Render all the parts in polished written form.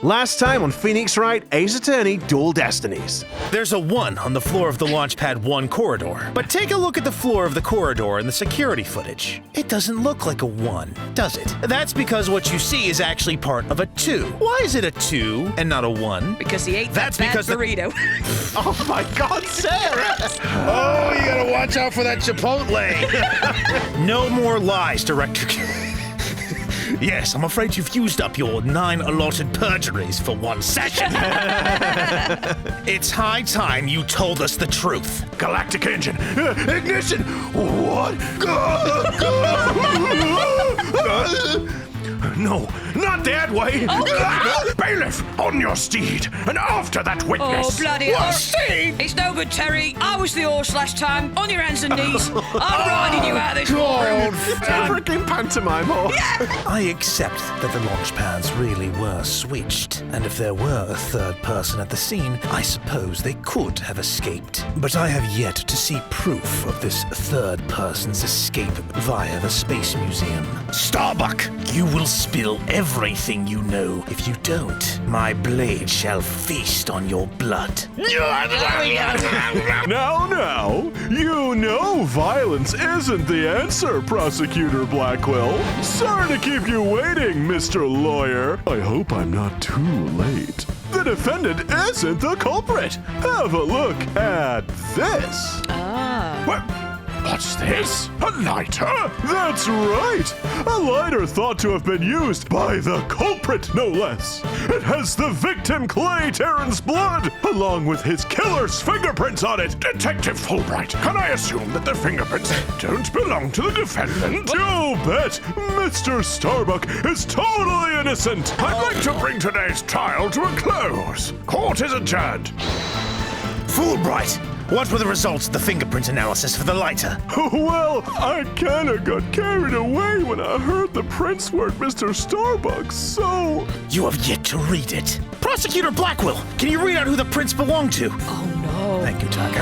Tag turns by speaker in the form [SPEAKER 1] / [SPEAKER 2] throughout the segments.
[SPEAKER 1] Last time on Phoenix Wright Ace Attorney Dual Destinies.
[SPEAKER 2] There's a 1 on the floor of the Launchpad 1 corridor. But take a look at the floor of the corridor in the security footage. It doesn't look like a 1, does it? That's because what you see is actually part of a 2. Why is it a 2 and not a 1?
[SPEAKER 3] Because he ate that bad burrito.
[SPEAKER 1] Oh my God, Sarah!
[SPEAKER 2] Oh, you gotta watch out for that Chipotle. No more lies, Director. Yes, I'm afraid you've used up your 9 allotted perjuries for one session. It's high time you told us the truth.
[SPEAKER 1] Galactic engine, ignition! What? No, not that way! Bailiff, on your steed, and after that witness!
[SPEAKER 3] Oh, bloody hell. Steed? It's no good, Terry. I was the horse last time. On your hands and knees. I'm riding you out of this room.
[SPEAKER 1] Freaking pantomime horse!
[SPEAKER 2] I accept that the launch pads really were switched, and if there were a third person at the scene, I suppose they could have escaped. But I have yet to see proof of this third person's escape via the Space Museum. Starbuck, you will spill everything you know. If you don't, my blade shall feast on your blood.
[SPEAKER 1] Now, you know violence isn't the answer, Prosecutor Blackwell. Sorry to keep you waiting, Mr. Lawyer. I hope I'm not too late. The defendant isn't the culprit. Have a look at this. What's this? A lighter? That's right! A lighter thought to have been used by the culprit, no less. It has the victim Clay Terran's blood, along with his killer's fingerprints on it. Detective Fulbright, can I assume that the fingerprints don't belong to the defendant? You bet! Mr. Starbuck is totally innocent. I'd like to bring today's trial to a close. Court is adjourned.
[SPEAKER 2] Fulbright! What were the results of the fingerprint analysis for the lighter?
[SPEAKER 1] Well, I kinda got carried away when I heard the prints were Mr. Starbuck, so...
[SPEAKER 2] You have yet to read it. Prosecutor Blackwell, can you read out who the prints belong to?
[SPEAKER 3] Oh, no.
[SPEAKER 2] Thank you, Taka.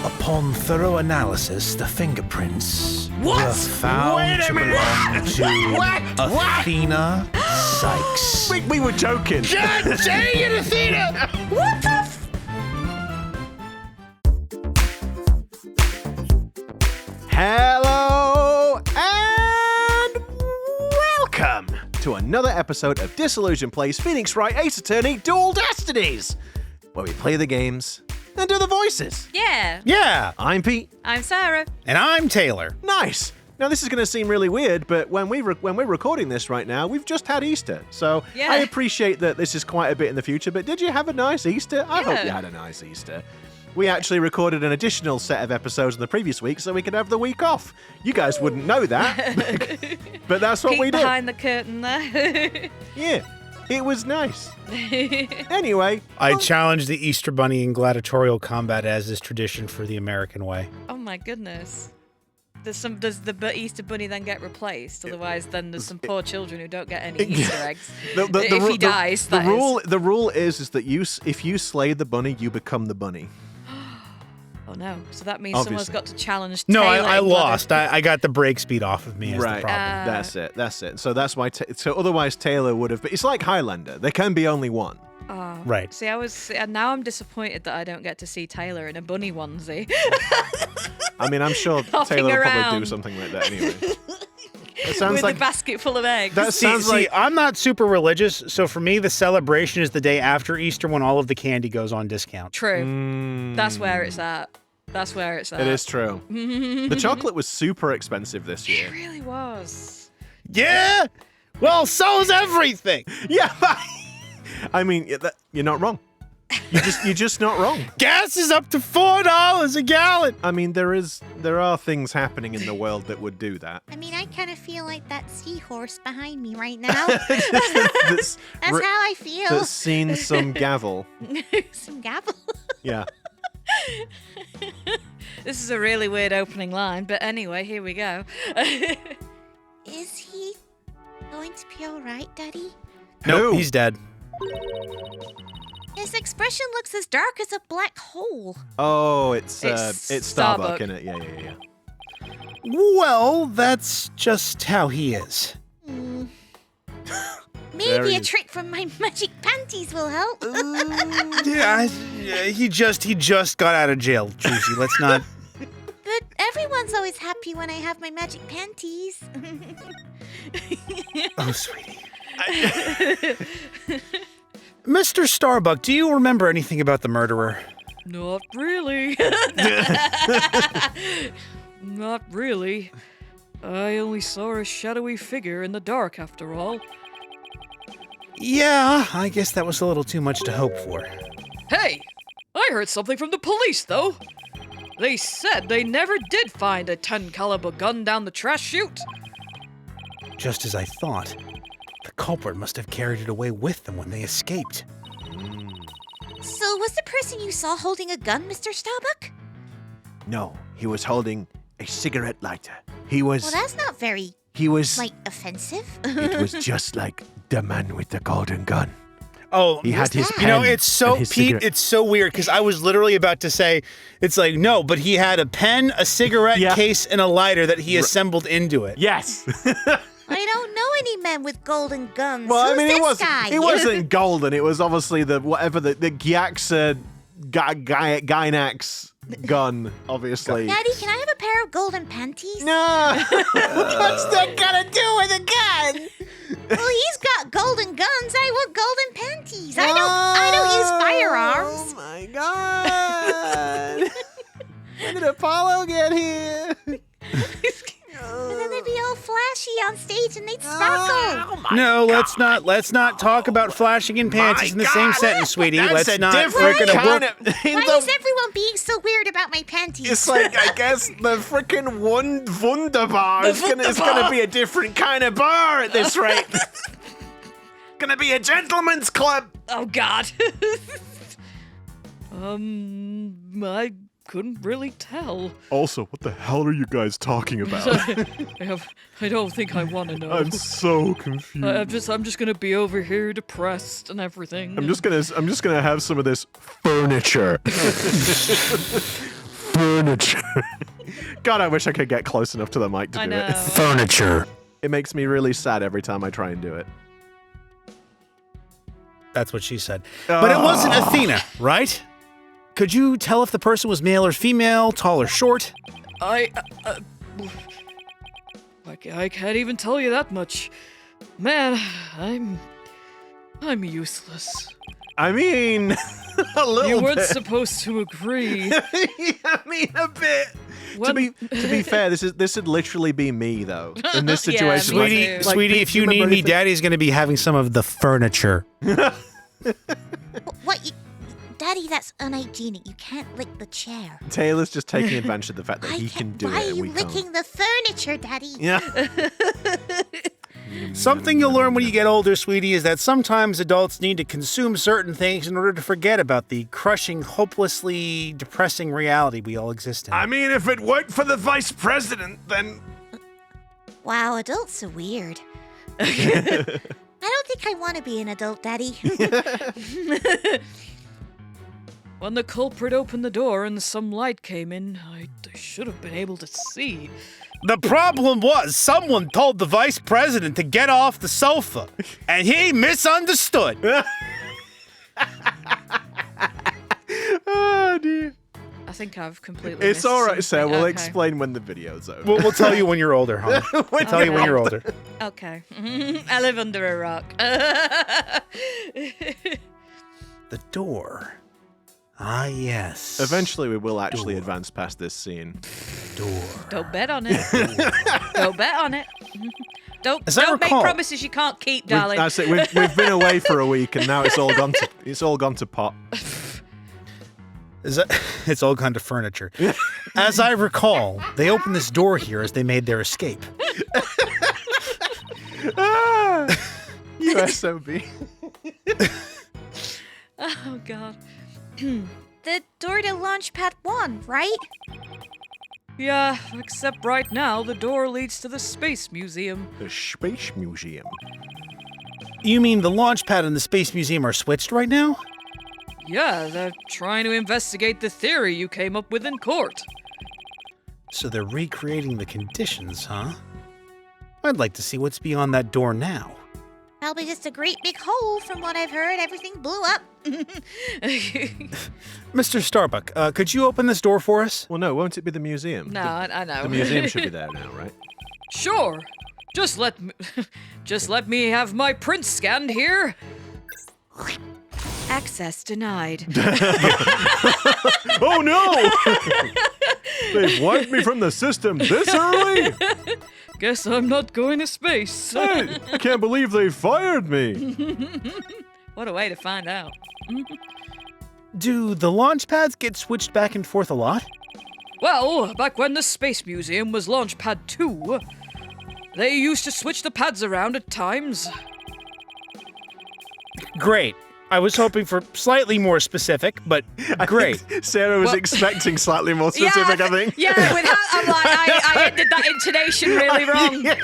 [SPEAKER 2] Upon thorough analysis, the fingerprints were found to belong to Athena Sykes.
[SPEAKER 1] We were joking.
[SPEAKER 2] God dang it, Athena!
[SPEAKER 3] What the
[SPEAKER 1] Hello and welcome to another episode of Disillusion Plays Phoenix Wright Ace Attorney Dual Destinies, where we play the games and do the voices.
[SPEAKER 3] Yeah.
[SPEAKER 2] Yeah,
[SPEAKER 1] I'm Pete.
[SPEAKER 3] I'm Sarah.
[SPEAKER 2] and I'm Taylor.
[SPEAKER 1] Nice. Now this is going to seem really weird, but when we're recording this right now, we've just had Easter, so
[SPEAKER 3] Yeah.
[SPEAKER 1] I appreciate that this is quite a bit in the future. But did you have a nice Easter? I hope
[SPEAKER 3] Yeah.
[SPEAKER 1] you had a nice Easter. We actually recorded an additional set of episodes in the previous week so we could have the week off. You guys wouldn't know that, but that's what
[SPEAKER 3] Peek
[SPEAKER 1] we did.
[SPEAKER 3] behind the curtain there.
[SPEAKER 1] Yeah, it was nice. Anyway,
[SPEAKER 4] I challenge the Easter Bunny in gladiatorial combat as is tradition for the American way.
[SPEAKER 3] Oh my goodness. Does the Easter Bunny then get replaced? Otherwise, then there's some poor children who don't get any Easter eggs. If he dies,
[SPEAKER 1] the
[SPEAKER 3] that
[SPEAKER 1] rule
[SPEAKER 3] is.
[SPEAKER 1] the rule is that if you slay the bunny, you become the bunny.
[SPEAKER 3] Oh no! So that means
[SPEAKER 1] Obviously.
[SPEAKER 3] someone's got to challenge.
[SPEAKER 4] No,
[SPEAKER 3] Taylor
[SPEAKER 4] I
[SPEAKER 3] in
[SPEAKER 4] lost. I got the break speed off of me as
[SPEAKER 1] Right.
[SPEAKER 4] the problem.
[SPEAKER 1] That's it. So that's why. So otherwise, Taylor would have. It's like Highlander. There can be only one.
[SPEAKER 4] Right.
[SPEAKER 3] See, now I'm disappointed that I don't get to see Taylor in a bunny onesie.
[SPEAKER 1] I mean, I'm sure
[SPEAKER 3] Hopping
[SPEAKER 1] Taylor will probably do
[SPEAKER 3] around.
[SPEAKER 1] something like that anyway. It sounds
[SPEAKER 3] With
[SPEAKER 1] like
[SPEAKER 3] a basket full of eggs.
[SPEAKER 1] that sounds
[SPEAKER 4] See,
[SPEAKER 1] like
[SPEAKER 4] I'm not super religious, so for me, the celebration is the day after Easter when all of the candy goes on discount.
[SPEAKER 3] True. That's where it's at. That's where it's at.
[SPEAKER 1] it is true. The chocolate was super expensive this year.
[SPEAKER 3] It really was.
[SPEAKER 4] Yeah. Well, so's everything.
[SPEAKER 1] Yeah, I mean, you're not wrong. You're just not wrong.
[SPEAKER 4] Gas is up to $4 a gallon.
[SPEAKER 1] I mean, there are things happening in the world that would do that.
[SPEAKER 5] I mean, I kind of feel like that seahorse behind me right now.
[SPEAKER 1] That's
[SPEAKER 5] That's how I feel.
[SPEAKER 1] that's seen some gavel.
[SPEAKER 5] Some gavel.
[SPEAKER 1] Yeah.
[SPEAKER 3] This is a really weird opening line, but anyway, here we go.
[SPEAKER 5] Is he going to be all right, Daddy?
[SPEAKER 4] Nope,
[SPEAKER 1] Who?
[SPEAKER 4] he's dead.
[SPEAKER 5] His expression looks as dark as a black hole.
[SPEAKER 1] Oh, it's
[SPEAKER 3] It's
[SPEAKER 1] Starbuck,
[SPEAKER 3] Starbuck.
[SPEAKER 1] isn't it? Yeah.
[SPEAKER 4] Well, that's just how he is.
[SPEAKER 1] There
[SPEAKER 5] Maybe
[SPEAKER 1] he
[SPEAKER 5] a
[SPEAKER 1] is.
[SPEAKER 5] trick from my magic panties will help.
[SPEAKER 4] Yeah, he just got out of jail, Juicy. Let's not.
[SPEAKER 5] But everyone's always happy when I have my magic panties.
[SPEAKER 4] Oh, sweetie. Mr. Starbuck, do you remember anything about the murderer?
[SPEAKER 3] Not really. Not really. I only saw a shadowy figure in the dark after all.
[SPEAKER 4] Yeah, I guess that was a little too much to hope for.
[SPEAKER 3] Hey! I heard something from the police, though. They said they never did find a 10 caliber gun down the trash chute.
[SPEAKER 4] Just as I thought. The culprit must have carried it away with them when they escaped.
[SPEAKER 5] So was the person you saw holding a gun, Mr. Starbuck?
[SPEAKER 6] No, he was holding a cigarette lighter. He was.
[SPEAKER 5] Well, that's not very,
[SPEAKER 6] He was.
[SPEAKER 5] offensive.
[SPEAKER 6] It was just like the man with the golden gun.
[SPEAKER 4] Oh,
[SPEAKER 6] He had his
[SPEAKER 4] you know,
[SPEAKER 6] pen
[SPEAKER 4] it's so
[SPEAKER 6] and his
[SPEAKER 4] Pete.
[SPEAKER 6] cigarette.
[SPEAKER 4] It's so weird because I was literally about to say, it's like no, but he had a pen, a cigarette
[SPEAKER 6] Yeah.
[SPEAKER 4] case, and a lighter that he assembled into it.
[SPEAKER 6] Yes.
[SPEAKER 5] I don't know any men with golden guns.
[SPEAKER 6] Well,
[SPEAKER 5] Who's
[SPEAKER 6] I mean,
[SPEAKER 5] this guy?
[SPEAKER 6] it wasn't golden. It was obviously the Gyaxa Gynax gun, obviously.
[SPEAKER 5] Daddy, can I have a pair of golden panties?
[SPEAKER 6] No. What's that got to do with a gun?
[SPEAKER 5] Well, he's got golden guns. I want golden panties. I don't use firearms.
[SPEAKER 6] Oh my god! When did Apollo get here?
[SPEAKER 5] And then they'd be all flashy on stage and they'd sparkle.
[SPEAKER 4] No, let's not talk about flashing in panties in the same sentence, sweetie.
[SPEAKER 6] That's
[SPEAKER 4] Let's
[SPEAKER 6] a
[SPEAKER 4] not.
[SPEAKER 6] different
[SPEAKER 4] We're gonna
[SPEAKER 6] kind
[SPEAKER 4] work.
[SPEAKER 6] of.
[SPEAKER 5] Why is everyone being so weird about my panties?
[SPEAKER 6] It's like I guess the freaking Wunderbar is gonna be a different kind of bar at this rate. Gonna be a gentleman's club.
[SPEAKER 3] Oh, God. I couldn't really tell.
[SPEAKER 1] Also, what the hell are you guys talking about?
[SPEAKER 3] I don't think I want to know.
[SPEAKER 1] I'm so confused.
[SPEAKER 3] I'm just gonna be over here depressed and everything.
[SPEAKER 1] I'm just gonna have some of this furniture. Furniture. God, I wish I could get close enough to the mic to
[SPEAKER 3] I
[SPEAKER 1] do
[SPEAKER 3] know.
[SPEAKER 1] it.
[SPEAKER 4] Furniture.
[SPEAKER 1] It makes me really sad every time I try and do it.
[SPEAKER 4] That's what she said. But it wasn't Athena, right? Could you tell if the person was male or female, tall or short?
[SPEAKER 3] I can't even tell you that much. Man, I'm useless.
[SPEAKER 1] I mean, a little
[SPEAKER 3] You weren't
[SPEAKER 1] bit.
[SPEAKER 3] supposed to agree.
[SPEAKER 1] I mean, a bit. To be fair, this would literally be me though in this
[SPEAKER 3] Yeah,
[SPEAKER 1] situation.
[SPEAKER 3] me
[SPEAKER 1] Like-
[SPEAKER 3] too.
[SPEAKER 1] like,
[SPEAKER 4] Sweetie,
[SPEAKER 1] Pete,
[SPEAKER 4] if
[SPEAKER 1] do
[SPEAKER 4] you need
[SPEAKER 1] remember
[SPEAKER 4] me,
[SPEAKER 1] anything-
[SPEAKER 4] Daddy's going to be having some of the furniture.
[SPEAKER 5] What? Daddy, that's unhygienic. You can't lick the chair.
[SPEAKER 1] Taylor's just taking advantage of the fact that he can do
[SPEAKER 5] Why
[SPEAKER 1] it
[SPEAKER 5] are
[SPEAKER 1] and
[SPEAKER 5] you
[SPEAKER 1] we can't.
[SPEAKER 5] licking the furniture, Daddy?
[SPEAKER 1] Yeah.
[SPEAKER 4] Something you'll learn when you get older, sweetie, is that sometimes adults need to consume certain things in order to forget about the crushing, hopelessly depressing reality we all exist in.
[SPEAKER 1] I mean, if it worked for the vice president, then
[SPEAKER 5] Wow, adults are weird. I don't think I want to be an adult, Daddy.
[SPEAKER 3] When the culprit opened the door and some light came in, I should have been able to see.
[SPEAKER 4] The problem was someone told the vice president to get off the sofa, and he misunderstood.
[SPEAKER 1] oh dear.
[SPEAKER 3] I think I've completely
[SPEAKER 1] It's
[SPEAKER 3] missed
[SPEAKER 1] all right, Sarah.
[SPEAKER 3] something.
[SPEAKER 1] We'll
[SPEAKER 3] Okay.
[SPEAKER 1] explain when the video's over.
[SPEAKER 4] We'll tell you when you're older, hon. We'll tell you when you're older.
[SPEAKER 3] Okay. I live under a rock.
[SPEAKER 4] The door. Ah, yes.
[SPEAKER 1] Eventually, we will actually advance past this scene.
[SPEAKER 4] Door.
[SPEAKER 3] Don't bet on it. Don't bet on it. Don't
[SPEAKER 4] As I
[SPEAKER 3] make
[SPEAKER 4] recall-
[SPEAKER 3] promises you can't keep, darling.
[SPEAKER 1] That's it. We've been away for a week, and now it's all gone to pot.
[SPEAKER 4] It's all gone to furniture. As I recall, they opened this door here as they made their escape.
[SPEAKER 1] USOB.
[SPEAKER 3] Oh God.
[SPEAKER 5] The door to Launchpad 1, right?
[SPEAKER 3] Yeah, except right now the door leads to the Space Museum.
[SPEAKER 1] The Space Museum.
[SPEAKER 4] You mean the launch pad and the Space Museum are switched right now?
[SPEAKER 3] Yeah, they're trying to investigate the theory you came up with in court.
[SPEAKER 4] So they're recreating the conditions, huh? I'd like to see what's beyond that door now.
[SPEAKER 5] Probably just a great big hole from what I've heard. Everything blew up.
[SPEAKER 4] Mr. Starbuck, could you open this door for us?
[SPEAKER 6] Well, no, won't it be the museum?
[SPEAKER 3] No, I know.
[SPEAKER 6] The museum should be there now, right?
[SPEAKER 3] Sure. Just let me have my print scanned here. Access denied.
[SPEAKER 1] Oh no! They've wiped me from the system this early?
[SPEAKER 3] Guess I'm not going to space.
[SPEAKER 1] Hey, I can't believe they fired me.
[SPEAKER 3] What a way to find out.
[SPEAKER 4] Do the launch pads get switched back and forth a lot?
[SPEAKER 3] Well, back when the Space Museum was Launchpad 2, they used to switch the pads around at times.
[SPEAKER 4] Great. I was hoping for slightly more specific, but great.
[SPEAKER 6] Sarah was
[SPEAKER 3] Well-
[SPEAKER 6] expecting slightly more specific, I think.
[SPEAKER 3] Yeah, with that, I'm like, I ended that intonation really wrong.
[SPEAKER 6] Yeah.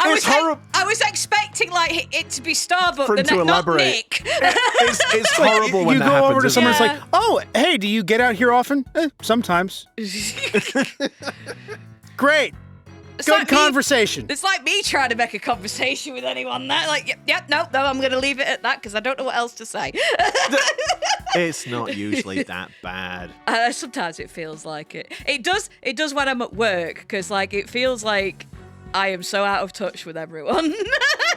[SPEAKER 6] It's horrible.
[SPEAKER 3] I was expecting like it to be Starbuck,
[SPEAKER 6] For him to
[SPEAKER 3] not
[SPEAKER 6] elaborate.
[SPEAKER 3] Nick.
[SPEAKER 6] It's horrible when
[SPEAKER 4] you
[SPEAKER 6] that
[SPEAKER 4] go
[SPEAKER 6] happens.
[SPEAKER 4] over to
[SPEAKER 6] isn't
[SPEAKER 4] someone
[SPEAKER 6] it?
[SPEAKER 4] and it's like, oh, hey, do you get out here often? Sometimes. Great.
[SPEAKER 3] It's
[SPEAKER 4] Good
[SPEAKER 3] like me-
[SPEAKER 4] conversation.
[SPEAKER 3] It's like me trying to make a conversation with anyone. That like, yep, no, I'm going to leave it at that because I don't know what else to say.
[SPEAKER 6] It's not usually that bad.
[SPEAKER 3] Sometimes it feels like it. It does when I'm at work because like it feels like I am so out of touch with everyone.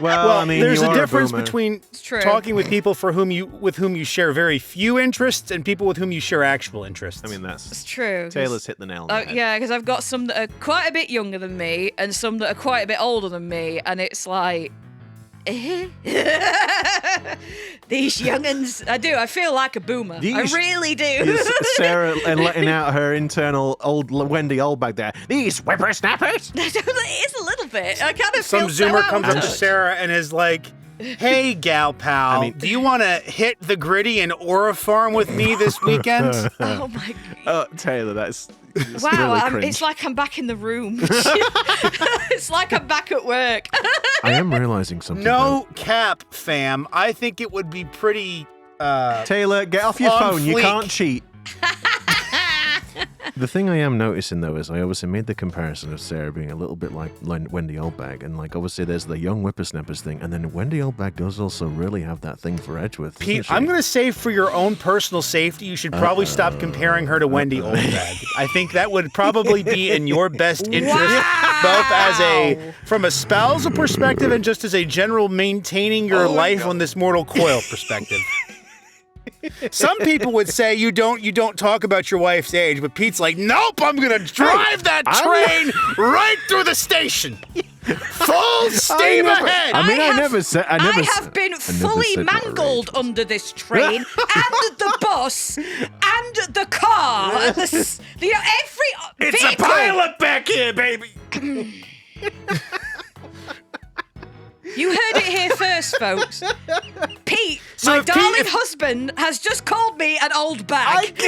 [SPEAKER 6] Well, I mean,
[SPEAKER 4] there's
[SPEAKER 6] you
[SPEAKER 4] a
[SPEAKER 6] are
[SPEAKER 4] difference
[SPEAKER 6] boomer.
[SPEAKER 4] between
[SPEAKER 3] true.
[SPEAKER 4] talking with people with whom you share very few interests and people with whom you share actual interests.
[SPEAKER 6] I mean,
[SPEAKER 3] It's
[SPEAKER 6] that's
[SPEAKER 3] true. 'cause-
[SPEAKER 6] Taylor's hit the nail on the head.
[SPEAKER 3] Yeah, because I've got some that are quite a bit younger than me and some that are quite a bit older than me, and it's like, these young'uns. I feel like a boomer.
[SPEAKER 6] These-
[SPEAKER 3] I really do.
[SPEAKER 6] Is Sarah letting out her internal old Wendy Oldbag there? These whippersnappers!
[SPEAKER 3] It is a little bit. I kind of
[SPEAKER 4] Some
[SPEAKER 3] feel so
[SPEAKER 4] Zoomer
[SPEAKER 3] out
[SPEAKER 4] comes
[SPEAKER 3] of
[SPEAKER 4] up to
[SPEAKER 3] touch.
[SPEAKER 4] Sarah and is like, hey, gal pal,
[SPEAKER 6] I mean-
[SPEAKER 4] do you want to hit the gritty and Aura Farm with me this weekend?
[SPEAKER 3] Oh my.
[SPEAKER 6] Taylor, that's it's
[SPEAKER 3] Wow,
[SPEAKER 6] really cringe.
[SPEAKER 3] it's like I'm back in the room. It's like I'm back at work.
[SPEAKER 6] I am realizing something.
[SPEAKER 4] No cap, fam. I think it would be pretty.
[SPEAKER 6] Taylor, get off your
[SPEAKER 4] On
[SPEAKER 6] phone. You
[SPEAKER 4] fleek.
[SPEAKER 6] can't cheat. The thing I am noticing though is I obviously made the comparison of Sarah being a little bit like Wendy Oldbag, and like obviously there's the young whippersnappers thing, and then Wendy Oldbag does also really have that thing for Edgeworth. doesn't
[SPEAKER 4] Pete,
[SPEAKER 6] she?
[SPEAKER 4] I'm going to say for your own personal safety, you should probably stop comparing her to Wendy Oldbag. I think that would probably be in your best interest, both from a spousal perspective and just as a general maintaining your life on this mortal coil perspective. Some people would say you don't talk about your wife's age, but Pete's like, nope, I'm gonna drive that train right through the station. Full steam ahead.
[SPEAKER 6] I mean, I never
[SPEAKER 3] I have been fully
[SPEAKER 6] said what her
[SPEAKER 3] mangled
[SPEAKER 6] age was.
[SPEAKER 3] under this train, and the bus, and the car, and every
[SPEAKER 6] It's a
[SPEAKER 3] vehicle.
[SPEAKER 6] pilot back here, baby.
[SPEAKER 3] You heard it here first, folks. Pete,
[SPEAKER 4] So
[SPEAKER 3] my
[SPEAKER 4] if Pete-
[SPEAKER 3] darling
[SPEAKER 4] if-
[SPEAKER 3] husband, has just called me an old bag.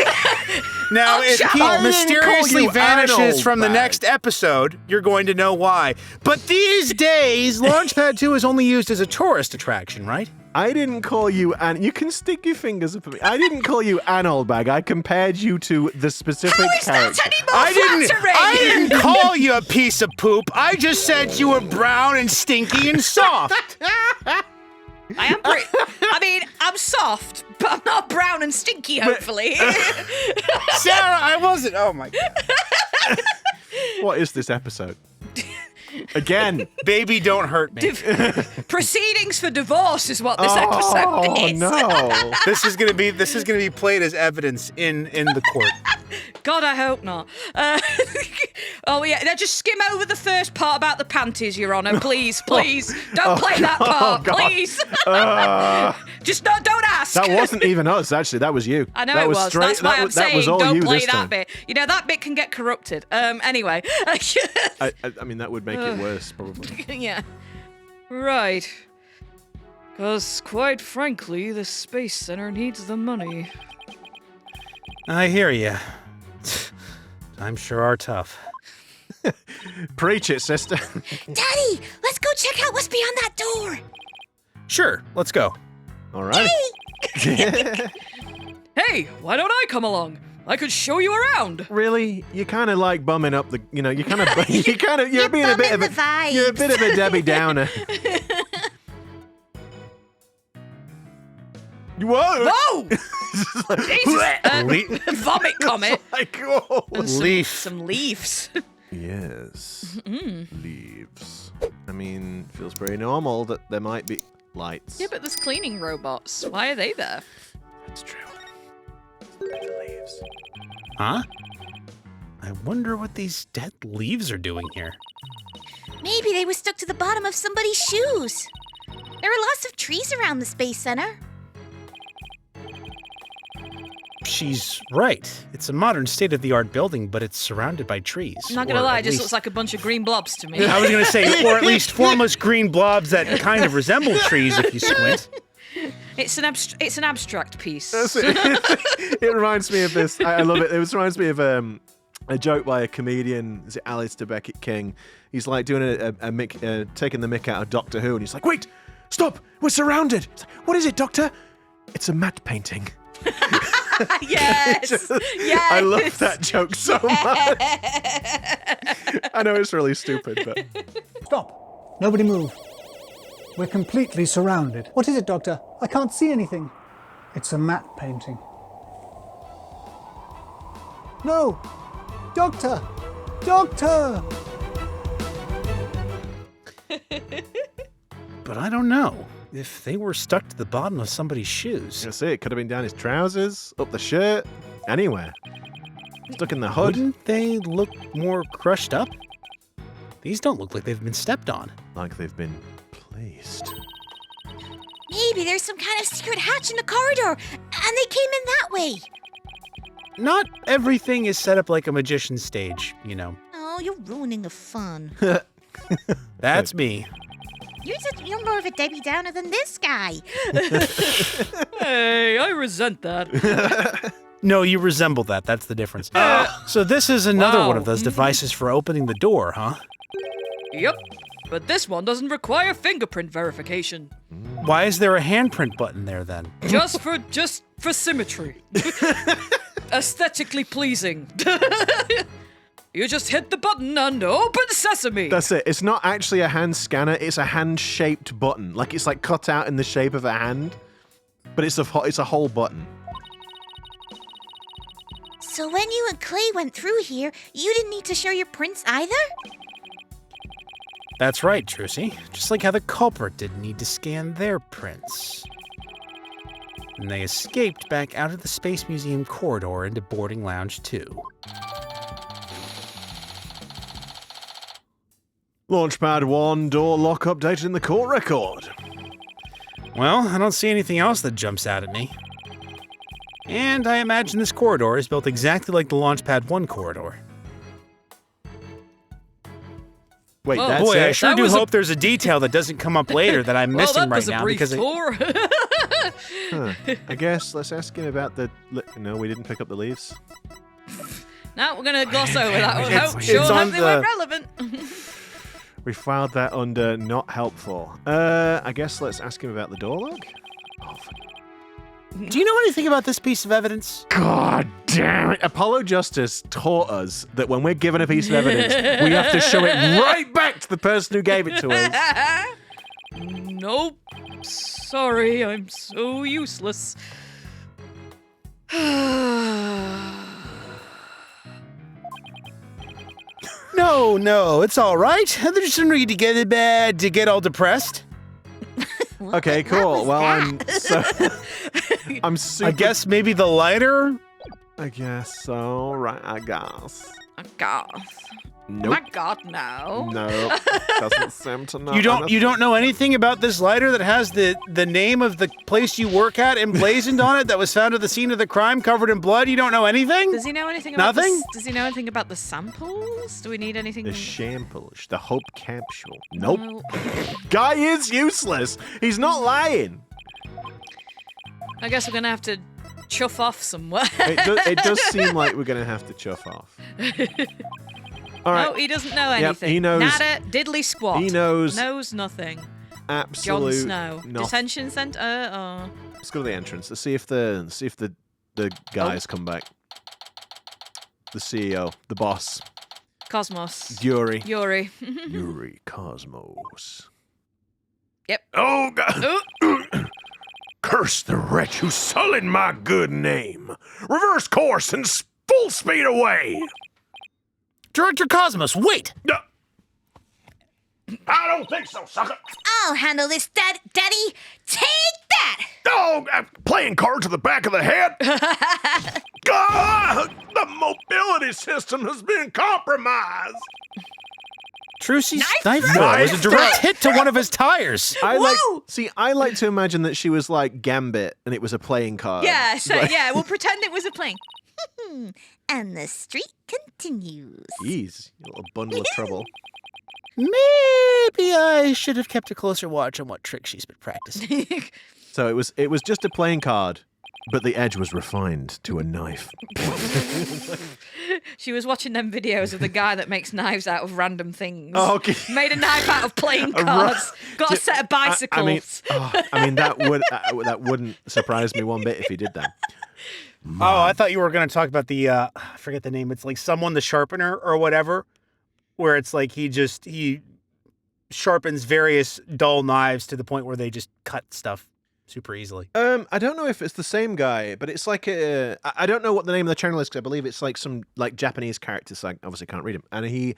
[SPEAKER 4] Now,
[SPEAKER 3] Oh,
[SPEAKER 4] if
[SPEAKER 3] shut
[SPEAKER 4] Pete
[SPEAKER 3] up. I
[SPEAKER 6] didn't
[SPEAKER 4] mysteriously
[SPEAKER 6] call you
[SPEAKER 4] vanishes
[SPEAKER 6] Arnold
[SPEAKER 4] from the
[SPEAKER 6] bag.
[SPEAKER 4] next episode, you're going to know why. But these days, Launchpad 2 is only used as a tourist attraction, right?
[SPEAKER 6] I didn't call you an. You can stick your fingers up at me. I didn't call you an old bag. I compared you to the specific
[SPEAKER 3] How is
[SPEAKER 6] character.
[SPEAKER 3] that any more flattering?
[SPEAKER 4] I didn't call you a piece of poop. I just said you were brown and stinky and soft.
[SPEAKER 3] I am I'm soft, but I'm not brown and stinky, hopefully.
[SPEAKER 4] Sarah, I wasn't. Oh my God.
[SPEAKER 6] What is this episode? Again.
[SPEAKER 4] Baby, don't hurt me.
[SPEAKER 3] Proceedings for divorce is what this episode is.
[SPEAKER 6] No.
[SPEAKER 4] This is gonna be played as evidence in the court.
[SPEAKER 3] God, I hope not. Oh yeah, now just skim over the first part about the panties, Your Honour, please. Don't play that part,
[SPEAKER 6] God.
[SPEAKER 3] please. Just don't ask.
[SPEAKER 6] That wasn't even us, actually. That was you.
[SPEAKER 3] I know
[SPEAKER 6] that
[SPEAKER 3] it
[SPEAKER 6] was.
[SPEAKER 3] was.
[SPEAKER 6] Straight,
[SPEAKER 3] That's why I'm
[SPEAKER 6] that
[SPEAKER 3] saying
[SPEAKER 6] was all
[SPEAKER 3] don't
[SPEAKER 6] you
[SPEAKER 3] play
[SPEAKER 6] this
[SPEAKER 3] that
[SPEAKER 6] time.
[SPEAKER 3] bit. You know, that bit can get corrupted. Anyway.
[SPEAKER 6] I mean, that would make it worse, probably.
[SPEAKER 3] Yeah. Right. Because, quite frankly, the Space Center needs the money.
[SPEAKER 4] I hear you. Times sure are tough.
[SPEAKER 6] Preach it, sister.
[SPEAKER 5] Daddy, let's go check out what's beyond that door.
[SPEAKER 4] Sure, let's go.
[SPEAKER 6] All right.
[SPEAKER 3] Hey, why don't I come along? I could show you around.
[SPEAKER 6] Really, you kind of like bumming up the. You know, you're being a bit of
[SPEAKER 5] bumming the vibes.
[SPEAKER 6] You're a bit of a Debbie Downer.
[SPEAKER 1] Whoa!
[SPEAKER 3] Whoa! Jesus! Vomit comet.
[SPEAKER 1] Like, whoa.
[SPEAKER 3] And some,
[SPEAKER 4] Leaf.
[SPEAKER 3] some leaves.
[SPEAKER 6] Yes. Leaves. I mean, feels very normal that there might be lights.
[SPEAKER 3] Yeah, but there's cleaning robots. Why are they there?
[SPEAKER 6] It's true. The leaves.
[SPEAKER 4] Huh? I wonder what these dead leaves are doing here.
[SPEAKER 5] Maybe they were stuck to the bottom of somebody's shoes. There are lots of trees around the Space Center.
[SPEAKER 4] She's right. It's a modern state-of-the-art building, but it's surrounded by trees.
[SPEAKER 3] I'm not gonna
[SPEAKER 4] Or
[SPEAKER 3] lie,
[SPEAKER 4] at
[SPEAKER 3] it just
[SPEAKER 4] least-
[SPEAKER 3] looks like a bunch of green blobs to me.
[SPEAKER 4] I was gonna say, or at least formless green blobs that kind of resemble trees if you squint.
[SPEAKER 3] It's an abstract piece.
[SPEAKER 6] That's it. It reminds me of this. I love it. It reminds me of a joke by a comedian. Is it Alistair Beckett King? He's like doing taking the mick out of Doctor Who, and he's like, "Wait, stop! We're surrounded." It's like, "What is it, Doctor?" It's a matte painting.
[SPEAKER 3] Yes. Yes.
[SPEAKER 6] I love that joke so much. I know it's really stupid, but
[SPEAKER 7] Stop. Nobody move. We're completely surrounded. What is it, Doctor? I can't see anything. It's a matte painting. No! Doctor! Doctor!
[SPEAKER 4] But I don't know. If they were stuck to the bottom of somebody's shoes,
[SPEAKER 6] that's it. It could have been down his trousers, up the shirt, anywhere. Stuck in the hood.
[SPEAKER 4] wouldn't they look more crushed up? These don't look like they've been stepped on.
[SPEAKER 6] Like they've been placed.
[SPEAKER 5] Maybe there's some kind of secret hatch in the corridor, and they came in that way.
[SPEAKER 4] Not everything is set up like a magician's stage, you know.
[SPEAKER 5] Oh, you're ruining the fun.
[SPEAKER 4] That's me.
[SPEAKER 5] You're more of a Debbie Downer than this guy.
[SPEAKER 3] Hey, I resent that.
[SPEAKER 4] No, you resemble that. That's the difference. So this is another one of those devices for opening the door, huh?
[SPEAKER 3] Yep. But this one doesn't require fingerprint verification.
[SPEAKER 4] Why is there a handprint button there then?
[SPEAKER 3] Just for symmetry. Aesthetically pleasing. You just hit the button and open sesame.
[SPEAKER 6] That's it. It's not actually a hand scanner. It's a hand-shaped button. Like it's like cut out in the shape of a hand, but it's a whole button.
[SPEAKER 5] So when you and Clay went through here, you didn't need to show your prints either?
[SPEAKER 4] That's right, Trucy. Just like how the culprit didn't need to scan their prints. And they escaped back out of the Space Museum corridor into Boarding Lounge 2.
[SPEAKER 6] Launchpad 1 door lock updated in the court record.
[SPEAKER 4] Well, I don't see anything else that jumps out at me. And I imagine this corridor is built exactly like the Launchpad 1 corridor.
[SPEAKER 6] Wait,
[SPEAKER 3] Whoa.
[SPEAKER 6] that's
[SPEAKER 4] Boy, I
[SPEAKER 6] it?
[SPEAKER 4] sure
[SPEAKER 3] That
[SPEAKER 4] do
[SPEAKER 3] was a-
[SPEAKER 4] hope there's a detail that doesn't come up later that I'm
[SPEAKER 3] well,
[SPEAKER 4] missing
[SPEAKER 3] that
[SPEAKER 4] right
[SPEAKER 3] was a
[SPEAKER 4] now
[SPEAKER 3] brief
[SPEAKER 4] because
[SPEAKER 3] tour.
[SPEAKER 6] Huh. I guess let's ask him about no, we didn't pick up the leaves.
[SPEAKER 3] Now we're gonna gloss over that one.
[SPEAKER 4] It's-
[SPEAKER 3] Hope,
[SPEAKER 4] it's
[SPEAKER 3] sure
[SPEAKER 4] on
[SPEAKER 3] hope they weren't
[SPEAKER 4] the-
[SPEAKER 3] relevant.
[SPEAKER 6] We filed that under not helpful. I guess let's ask him about the door lock. Oh,
[SPEAKER 4] Do you know anything about this piece of evidence?
[SPEAKER 6] God damn it. Apollo Justice taught us that when we're given a piece of evidence, we have to show it right back to the person who gave it to us.
[SPEAKER 3] Nope. Sorry, I'm so useless.
[SPEAKER 4] No, it's all right. There's no need to get all depressed.
[SPEAKER 6] Okay, cool. Well, I'm super.
[SPEAKER 4] I guess maybe the lighter.
[SPEAKER 6] I guess so. Right, I guess.
[SPEAKER 3] God.
[SPEAKER 6] Nope.
[SPEAKER 3] My God, no.
[SPEAKER 6] No. Doesn't seem to know.
[SPEAKER 4] You don't know anything about this lighter that has the name of the place you work at emblazoned on it that was found at the scene of the crime covered in blood? You don't know anything?
[SPEAKER 3] Does he know anything about
[SPEAKER 4] Nothing?
[SPEAKER 3] Does he know anything about the samples? Do we need anything?
[SPEAKER 6] The shampoo, the hope capsule. Nope.
[SPEAKER 3] No.
[SPEAKER 6] Guy is useless. He's not lying.
[SPEAKER 3] I guess we're gonna have to chuff off somewhere.
[SPEAKER 6] It does seem like we're gonna have to chuff off. All right.
[SPEAKER 3] No, he doesn't know anything.
[SPEAKER 6] he knows-
[SPEAKER 3] Nada, diddly squat.
[SPEAKER 6] He knows
[SPEAKER 3] Knows nothing. Jon
[SPEAKER 6] absolute.
[SPEAKER 3] Snow.
[SPEAKER 6] nothing.
[SPEAKER 3] Detention center. Oh.
[SPEAKER 6] Let's go to the entrance. Let's see if the guys come back. The CEO, the boss,
[SPEAKER 3] Cosmos.
[SPEAKER 6] Yuri.
[SPEAKER 3] Yuri.
[SPEAKER 6] Yuri Cosmos.
[SPEAKER 3] Yep.
[SPEAKER 6] Oh God!
[SPEAKER 3] Oh,
[SPEAKER 1] Curse the wretch who sullied my good name. Reverse course and full speed away.
[SPEAKER 4] Director Cosmos, wait!
[SPEAKER 1] I don't think so, sucker.
[SPEAKER 5] I'll handle this, Daddy. Take that!
[SPEAKER 1] Oh, playing cards to the back of the head? God, the mobility system has been compromised.
[SPEAKER 4] Trucy's knife throw was a direct hit to one of his tires.
[SPEAKER 6] I like to imagine that she was like Gambit and it was a playing card.
[SPEAKER 3] Yeah, so yeah, we'll pretend it was a playing.
[SPEAKER 5] And the streak continues.
[SPEAKER 6] Jeez, you little bundle of trouble.
[SPEAKER 4] Maybe I should have kept a closer watch on what trick she's been practicing.
[SPEAKER 6] So it was just a playing card, but the edge was refined to a knife.
[SPEAKER 3] She was watching them videos of the guy that makes knives out of random things.
[SPEAKER 6] Oh, okay.
[SPEAKER 3] Made a knife out of playing cards. Got a set of bicycles.
[SPEAKER 6] I mean that wouldn't surprise me one bit if he did that.
[SPEAKER 4] Oh, I thought you were going to talk about the, I forget the name. It's like Someone the Sharpener or whatever, where it's like he sharpens various dull knives to the point where they just cut stuff super easily.
[SPEAKER 6] I don't know if it's the same guy, but it's like I don't know what the name of the channel is because I believe it's like some like Japanese character, so I obviously can't read him. And he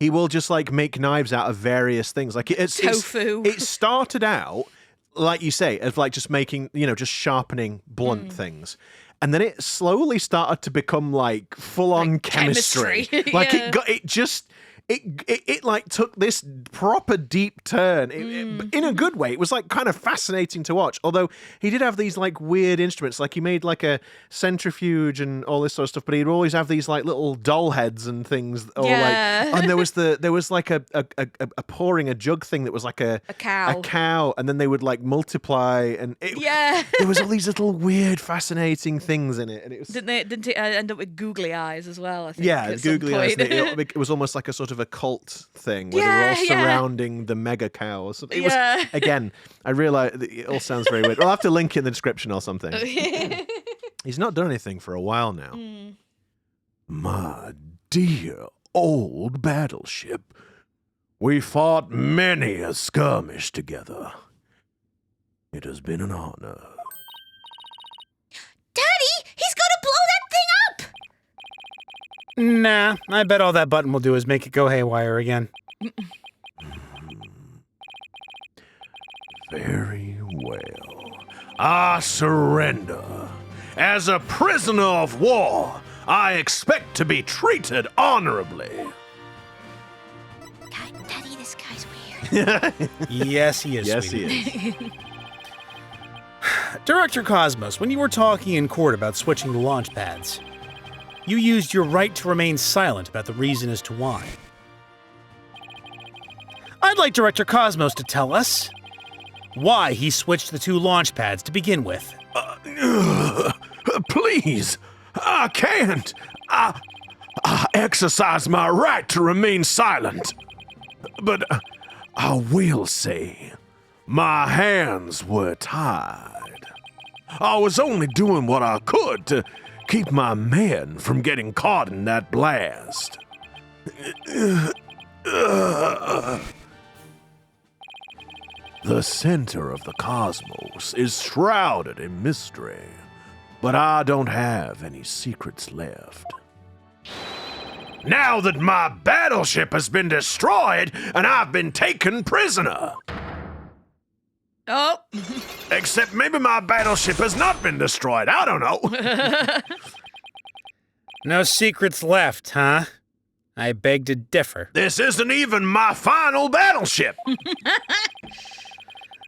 [SPEAKER 6] will just like make knives out of various things. Like it's
[SPEAKER 3] tofu.
[SPEAKER 6] It started out, like you say, as like just making, just sharpening blunt things. And then it slowly started to become like full-on
[SPEAKER 3] Like
[SPEAKER 6] chemistry.
[SPEAKER 3] chemistry.
[SPEAKER 6] Like
[SPEAKER 3] Yeah.
[SPEAKER 6] it like took this proper deep turn in a good way. It was like kind of fascinating to watch. Although he did have these like weird instruments, like he made like a centrifuge and all this sort of stuff. But he'd always have these like little doll heads and things. Or
[SPEAKER 3] Yeah.
[SPEAKER 6] like, and there was like a pouring a jug thing that was like a
[SPEAKER 3] cow.
[SPEAKER 6] and then they would like multiply and
[SPEAKER 3] Yeah.
[SPEAKER 6] there was all these little weird, fascinating things in it, and it was
[SPEAKER 3] Didn't it end up with googly eyes as well? I think.
[SPEAKER 6] yeah,
[SPEAKER 3] at some
[SPEAKER 6] googly eyes.
[SPEAKER 3] point.
[SPEAKER 6] It was almost like a sort of a cult thing where they were all surrounding the mega cow or something. It was again. I realize it all sounds very weird. I'll have to link in the description or something. He's not done anything for a while now. My dear old battleship, we fought many a skirmish together. It has been an honor.
[SPEAKER 5] Daddy, he's gonna blow that thing up!
[SPEAKER 4] Nah, I bet all that button will do is make it go haywire again.
[SPEAKER 1] Very well. I surrender. As a prisoner of war, I expect to be treated honorably.
[SPEAKER 5] Daddy, this guy's weird.
[SPEAKER 4] Yes, he is.
[SPEAKER 6] Yes,
[SPEAKER 4] sweetie.
[SPEAKER 6] he is.
[SPEAKER 4] Director Cosmos, when you were talking in court about switching the launch pads, you used your right to remain silent about the reason as to why. I'd like Director Cosmos to tell us why he switched the two launch pads to begin with.
[SPEAKER 1] Please, I can't. I exercise my right to remain silent. But I will say, my hands were tied. I was only doing what I could to keep my men from getting caught in that blast. The center of the cosmos is shrouded in mystery, but I don't have any secrets left. Now that my battleship has been destroyed and I've been taken prisoner.
[SPEAKER 3] Oh.
[SPEAKER 1] Except maybe my battleship has not been destroyed. I don't know.
[SPEAKER 4] No secrets left, huh? I beg to differ.
[SPEAKER 1] This isn't even my final battleship.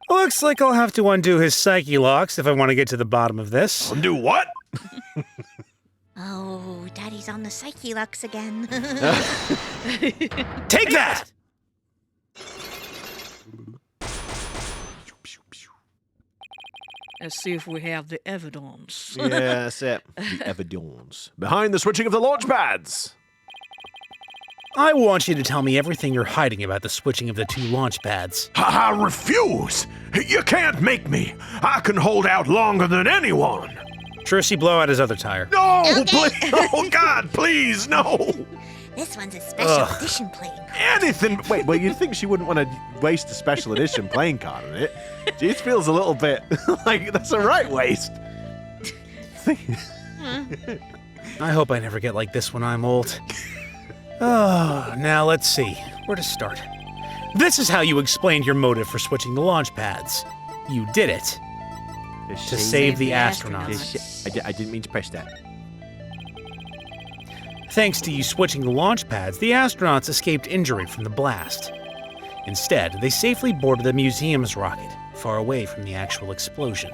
[SPEAKER 4] Looks like I'll have to undo his psyche locks if I want to get to the bottom of this.
[SPEAKER 1] Do what?
[SPEAKER 5] Oh, Daddy's on the Psyche Lux again.
[SPEAKER 4] Take that!
[SPEAKER 3] Let's see if we have the evidence.
[SPEAKER 6] Yeah, that's it. The evidence behind the switching of the launch pads.
[SPEAKER 4] I want you to tell me everything you're hiding about the switching of the two launch pads.
[SPEAKER 1] I refuse. You can't make me. I can hold out longer than anyone.
[SPEAKER 4] Trucy, blow out his other tire.
[SPEAKER 1] No,
[SPEAKER 5] Okay.
[SPEAKER 1] please. Oh, God, please, no.
[SPEAKER 5] This one's a special edition playing card.
[SPEAKER 6] Anything. Wait, well, you'd think she wouldn't want to waste a special edition playing card on it. It feels a little bit like that's a right waste.
[SPEAKER 4] I hope I never get like this when I'm old. Oh, now let's see. Where to start? This is how you explained your motive for switching the launch pads. You did it. To save the astronauts.
[SPEAKER 6] I didn't mean to press that.
[SPEAKER 4] Thanks to you switching the launch pads, the astronauts escaped injury from the blast. Instead, they safely boarded the museum's rocket, far away from the actual explosion.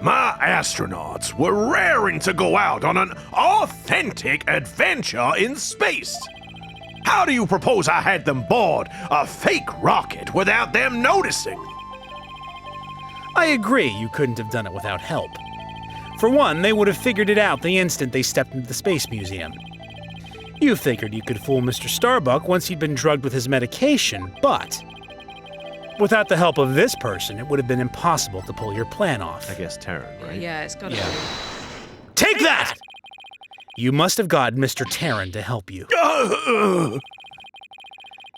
[SPEAKER 1] My astronauts were raring to go out on an authentic adventure in space. How do you propose I had them board a fake rocket without them noticing?
[SPEAKER 4] I agree you couldn't have done it without help. For one, they would have figured it out the instant they stepped into the Space Museum. You figured you could fool Mr. Starbuck once he'd been drugged with his medication, but without the help of this person, it would have been impossible to pull your plan off.
[SPEAKER 6] I guess Terran, right?
[SPEAKER 3] Yeah, it's got to
[SPEAKER 4] Yeah.
[SPEAKER 3] be.
[SPEAKER 4] Take that! You must have gotten Mr. Terran to help you.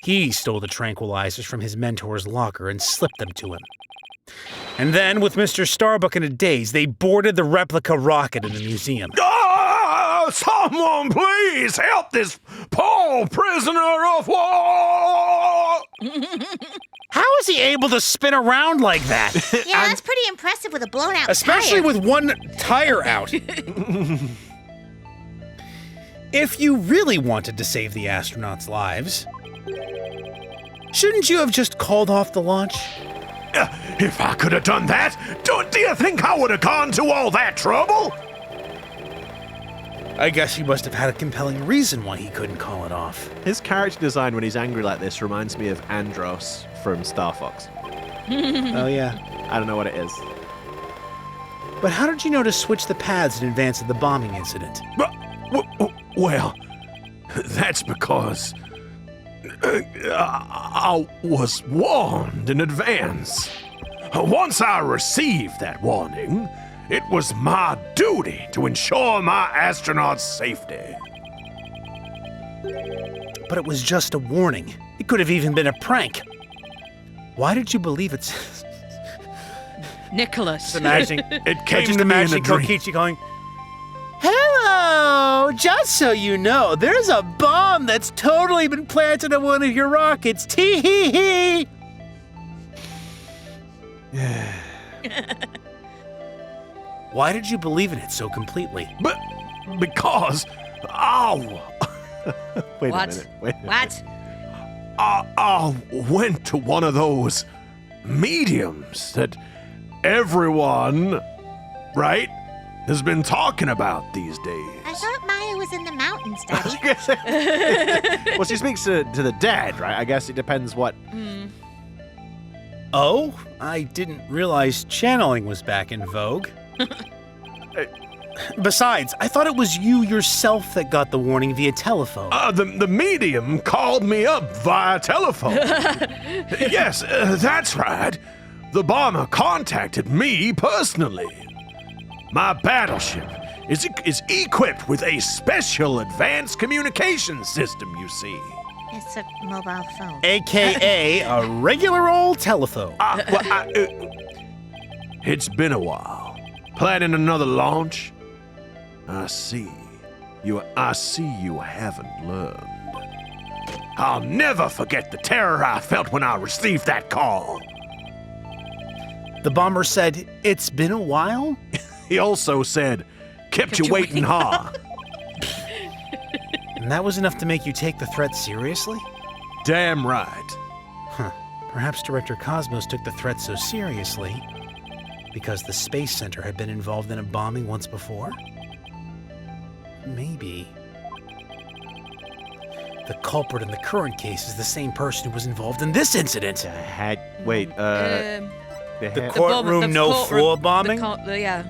[SPEAKER 4] He stole the tranquilizers from his mentor's locker and slipped them to him. And then, with Mr. Starbuck in a daze, they boarded the replica rocket in the museum.
[SPEAKER 1] Someone please help this poor prisoner of war!
[SPEAKER 4] How is he able to spin around like that?
[SPEAKER 5] Yeah, that's pretty impressive with a blown out
[SPEAKER 4] Especially
[SPEAKER 5] tire.
[SPEAKER 4] with one tire out. If you really wanted to save the astronauts' lives, shouldn't you have just called off the launch?
[SPEAKER 1] If I could have done that, do you think I would have gone to all that trouble?
[SPEAKER 4] I guess he must have had a compelling reason why he couldn't call it off.
[SPEAKER 6] His character design when he's angry like this reminds me of Andros from Star Fox.
[SPEAKER 4] Oh, yeah.
[SPEAKER 6] I don't know what it is.
[SPEAKER 4] But how did you know to switch the pads in advance of the bombing incident?
[SPEAKER 1] Well, that's because I was warned in advance. Once I received that warning, it was my duty to ensure my astronauts' safety.
[SPEAKER 4] But it was just a warning. It could have even been a prank. Why did you believe it?
[SPEAKER 3] Nicholas.
[SPEAKER 4] Imagining
[SPEAKER 1] It came
[SPEAKER 4] just
[SPEAKER 1] to me in a
[SPEAKER 4] imagining
[SPEAKER 1] dream.
[SPEAKER 4] Kokichi going, "Hello! Just so you know, there's a bomb that's totally been planted on one of your rockets. Tee hee hee!" Why did you believe in it so completely?
[SPEAKER 1] But because I
[SPEAKER 6] Wait
[SPEAKER 3] What?
[SPEAKER 6] a minute. Wait a minute.
[SPEAKER 3] What?
[SPEAKER 1] went to one of those mediums that everyone, right, has been talking about these days.
[SPEAKER 5] I thought Maya was in the mountains, Daddy.
[SPEAKER 6] Well, she speaks to the dead, right? I guess it depends what.
[SPEAKER 4] Oh, I didn't realize channeling was back in vogue. Besides, I thought it was you yourself that got the warning via telephone.
[SPEAKER 1] The medium called me up via telephone. Yes, that's right. The bomber contacted me personally. My battleship is equipped with a special advanced communication system, you see.
[SPEAKER 5] It's a mobile phone.
[SPEAKER 4] AKA a regular old telephone.
[SPEAKER 1] It's been a while. Planning another launch? I see you haven't learned. I'll never forget the terror I felt when I received that call.
[SPEAKER 4] The bomber said, "It's been a while?"
[SPEAKER 1] He also said, kept you waiting hard.
[SPEAKER 4] And that was enough to make you take the threat seriously?
[SPEAKER 1] Damn right.
[SPEAKER 4] Perhaps Director Cosmos took the threat so seriously because the Space Center had been involved in a bombing once before? Maybe. The culprit in the current case is the same person who was involved in this incident.
[SPEAKER 6] Wait,
[SPEAKER 4] The
[SPEAKER 6] the
[SPEAKER 4] courtroom
[SPEAKER 3] the
[SPEAKER 4] no
[SPEAKER 3] courtroom-
[SPEAKER 4] floor bombing?
[SPEAKER 3] Yeah.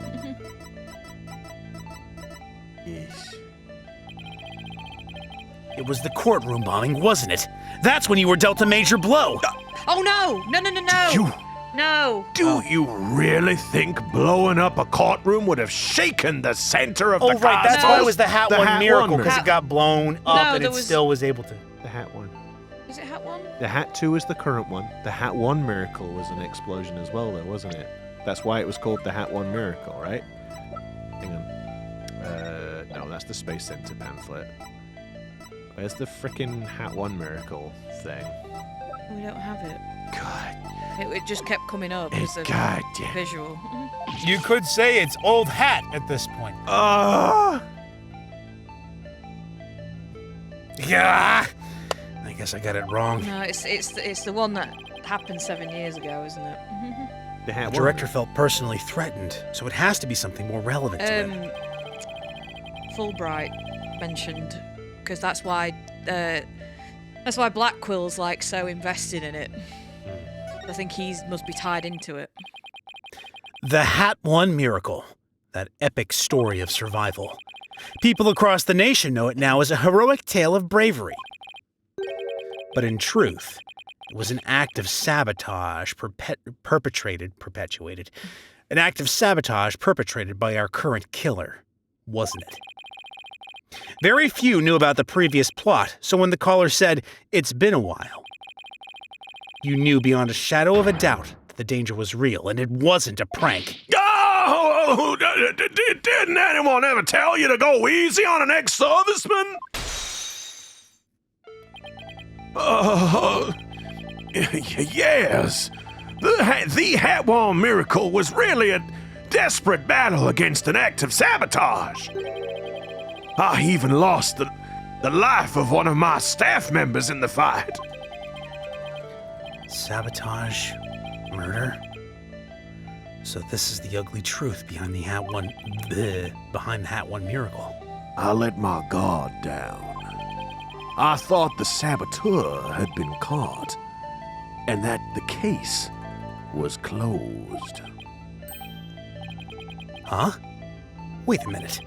[SPEAKER 4] It was the courtroom bombing, wasn't it? That's when you were dealt a major blow.
[SPEAKER 3] Oh no! No! No.
[SPEAKER 6] Do you really think blowing up a courtroom would have shaken the center of
[SPEAKER 4] Oh,
[SPEAKER 6] the
[SPEAKER 4] right. That's
[SPEAKER 3] No.
[SPEAKER 4] why it was the Hat One miracle, because
[SPEAKER 3] miracle.
[SPEAKER 4] it got blown up
[SPEAKER 3] No,
[SPEAKER 4] and
[SPEAKER 3] there
[SPEAKER 4] it
[SPEAKER 3] was-
[SPEAKER 4] still was able to.
[SPEAKER 6] The Hat One.
[SPEAKER 3] Is it Hat One?
[SPEAKER 6] The Hat 2 is the current one. The Hat 1 miracle was an explosion as well, though, wasn't it? That's why it was called the Hat 1 miracle, right? Hang on. No, that's the Space Center pamphlet. Where's the frickin' Hat 1 miracle thing?
[SPEAKER 3] We don't have it.
[SPEAKER 6] God.
[SPEAKER 3] It just kept coming up as a
[SPEAKER 6] God damn.
[SPEAKER 3] visual.
[SPEAKER 4] You could say it's old hat at this point. Yeah. I guess I got it wrong.
[SPEAKER 3] No, it's the one that happened 7 years ago, isn't it?
[SPEAKER 6] The Hat
[SPEAKER 4] The
[SPEAKER 6] 1
[SPEAKER 4] director felt personally threatened, so it has to be something more relevant to him.
[SPEAKER 3] Fulbright mentioned, because that's why Black Quill's like so invested in it. I think he must be tied into it.
[SPEAKER 4] The Hat One miracle, that epic story of survival. People across the nation know it now as a heroic tale of bravery. But in truth, it was an act of sabotage perpetrated by our current killer, wasn't it? Very few knew about the previous plot, so when the caller said, "It's been a while," you knew beyond a shadow of a doubt that the danger was real and it wasn't a prank.
[SPEAKER 1] Oh, didn't anyone ever tell you to go easy on an ex-serviceman? Yes. The Hat One miracle was really a desperate battle against an act of sabotage. I even lost the life of one of my staff members in the fight.
[SPEAKER 4] Sabotage? Murder? So this is the ugly truth behind the Hat One miracle.
[SPEAKER 1] I let my guard down. I thought the saboteur had been caught, and that the case was closed.
[SPEAKER 4] Huh? Wait a minute.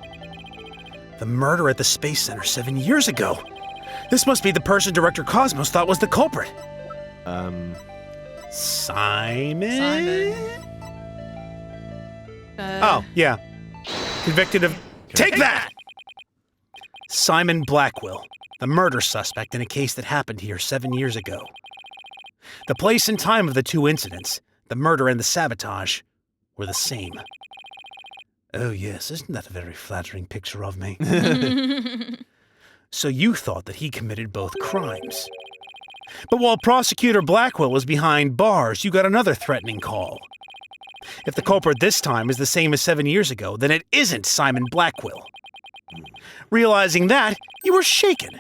[SPEAKER 4] The murder at the Space Center 7 years ago. This must be the person Director Cosmos thought was the culprit. Simon? Oh, yeah. Convicted of... Take that! Simon Blackwell, the murder suspect in a case that happened here 7 years ago. The place and time of the two incidents, the murder and the sabotage, were the same. Oh yes, isn't that a very flattering picture of me? So you thought that he committed both crimes. But while Prosecutor Blackwell was behind bars, you got another threatening call. If the culprit this time is the same as 7 years ago, then it isn't Simon Blackwell. Realizing that, you were shaken.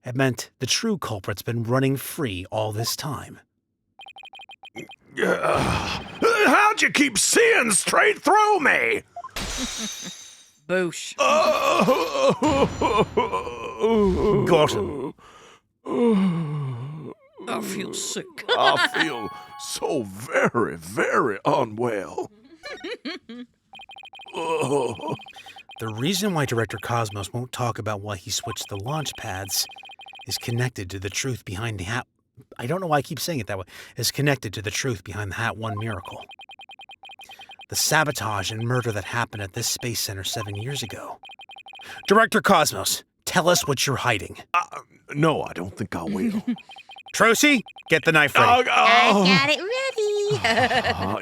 [SPEAKER 4] It meant the true culprit's been running free all this time.
[SPEAKER 1] How'd you keep seeing straight through me?
[SPEAKER 3] Boosh.
[SPEAKER 4] Got him.
[SPEAKER 3] I feel sick.
[SPEAKER 1] I feel so very, very unwell.
[SPEAKER 4] The reason why Director Cosmos won't talk about why he switched the launch pads is connected to the truth behind the Hat... I don't know why I keep saying it that way. Is connected to the truth behind the Hat One miracle. The sabotage and murder that happened at this Space Center 7 years ago. Director Cosmos, tell us what you're hiding.
[SPEAKER 1] No, I don't think I will.
[SPEAKER 4] Trocy, get the knife ready.
[SPEAKER 5] I got it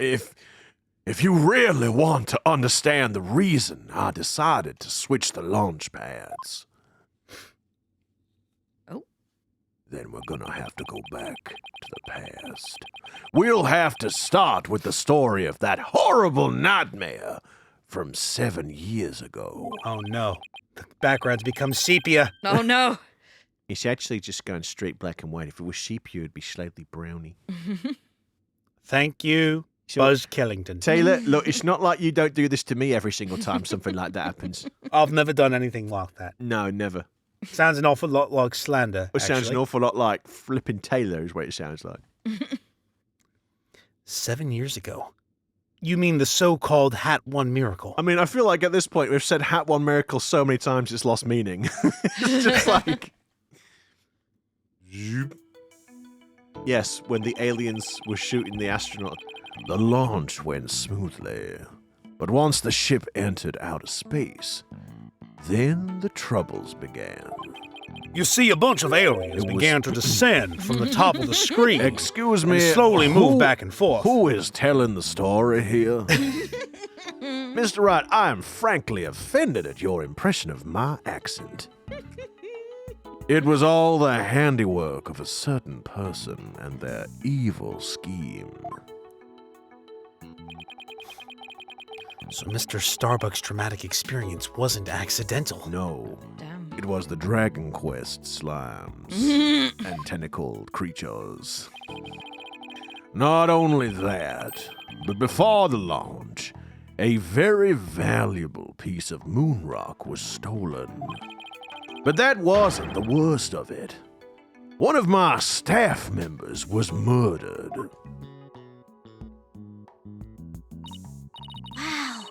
[SPEAKER 5] ready.
[SPEAKER 1] If you really want to understand the reason I decided to switch the launch pads, then we're gonna have to go back to the past. We'll have to start with the story of that horrible nightmare from 7 years ago.
[SPEAKER 4] Oh no, the background's become sepia.
[SPEAKER 3] Oh no.
[SPEAKER 6] It's actually just going straight black and white. If it was sepia, it'd be slightly browny.
[SPEAKER 4] Thank you, Buzz Killington.
[SPEAKER 6] Taylor, look, it's not like you don't do this to me every single time something like that happens.
[SPEAKER 4] I've never done anything like that.
[SPEAKER 6] No, never.
[SPEAKER 4] Sounds an awful lot like slander.
[SPEAKER 6] It sounds an
[SPEAKER 4] actually.
[SPEAKER 6] awful lot like flipping Taylor is what it sounds like.
[SPEAKER 4] 7 years ago. You mean the so-called Hat One miracle?
[SPEAKER 6] I mean, I feel like at this point we've said Hat One miracle so many times it's lost meaning. It's just like... Yes, when the aliens were shooting the astronaut.
[SPEAKER 1] The launch went smoothly, but once the ship entered outer space, then the troubles began.
[SPEAKER 4] You see, a bunch of aliens
[SPEAKER 1] It was-
[SPEAKER 4] began to descend from the top of the screen.
[SPEAKER 1] Excuse
[SPEAKER 4] and
[SPEAKER 1] me,
[SPEAKER 4] slowly move back and forth.
[SPEAKER 1] Who is telling the story here? Mr. Wright, I am frankly offended at your impression of my accent. It was all the handiwork of a certain person and their evil scheme.
[SPEAKER 4] So Mr. Starbuck's traumatic experience wasn't accidental.
[SPEAKER 1] No,
[SPEAKER 3] Damn.
[SPEAKER 1] it was the Dragon Quest slimes and tentacled creatures. Not only that, but before the launch, a very valuable piece of moon rock was stolen. But that wasn't the worst of it. One of my staff members was murdered.
[SPEAKER 5] Wow.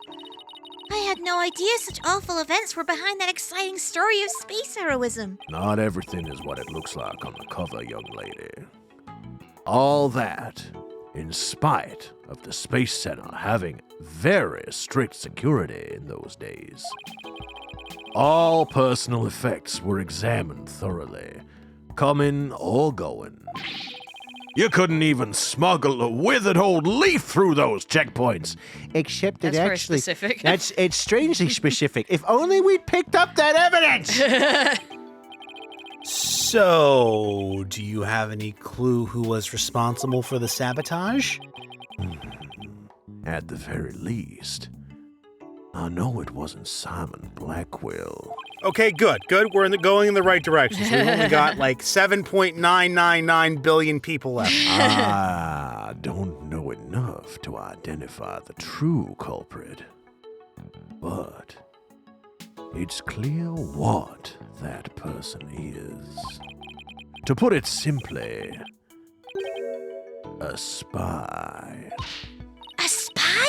[SPEAKER 5] I had no idea such awful events were behind that exciting story of space heroism.
[SPEAKER 1] Not everything is what it looks like on the cover, young lady. All that, in spite of the Space Center having very strict security in those days. All personal effects were examined thoroughly, coming or going. You couldn't even smuggle a withered old leaf through those checkpoints. Except
[SPEAKER 3] That's very specific.
[SPEAKER 1] it's strangely specific. If only we'd picked up that evidence!
[SPEAKER 4] So, do you have any clue who was responsible for the sabotage?
[SPEAKER 1] At the very least, I know it wasn't Simon Blackwell.
[SPEAKER 4] Okay, good. We're going in the right direction. So we've only got like 7.999 billion people left.
[SPEAKER 1] I don't know enough to identify the true culprit, but it's clear what that person is. To put it simply, a spy.
[SPEAKER 5] A spy?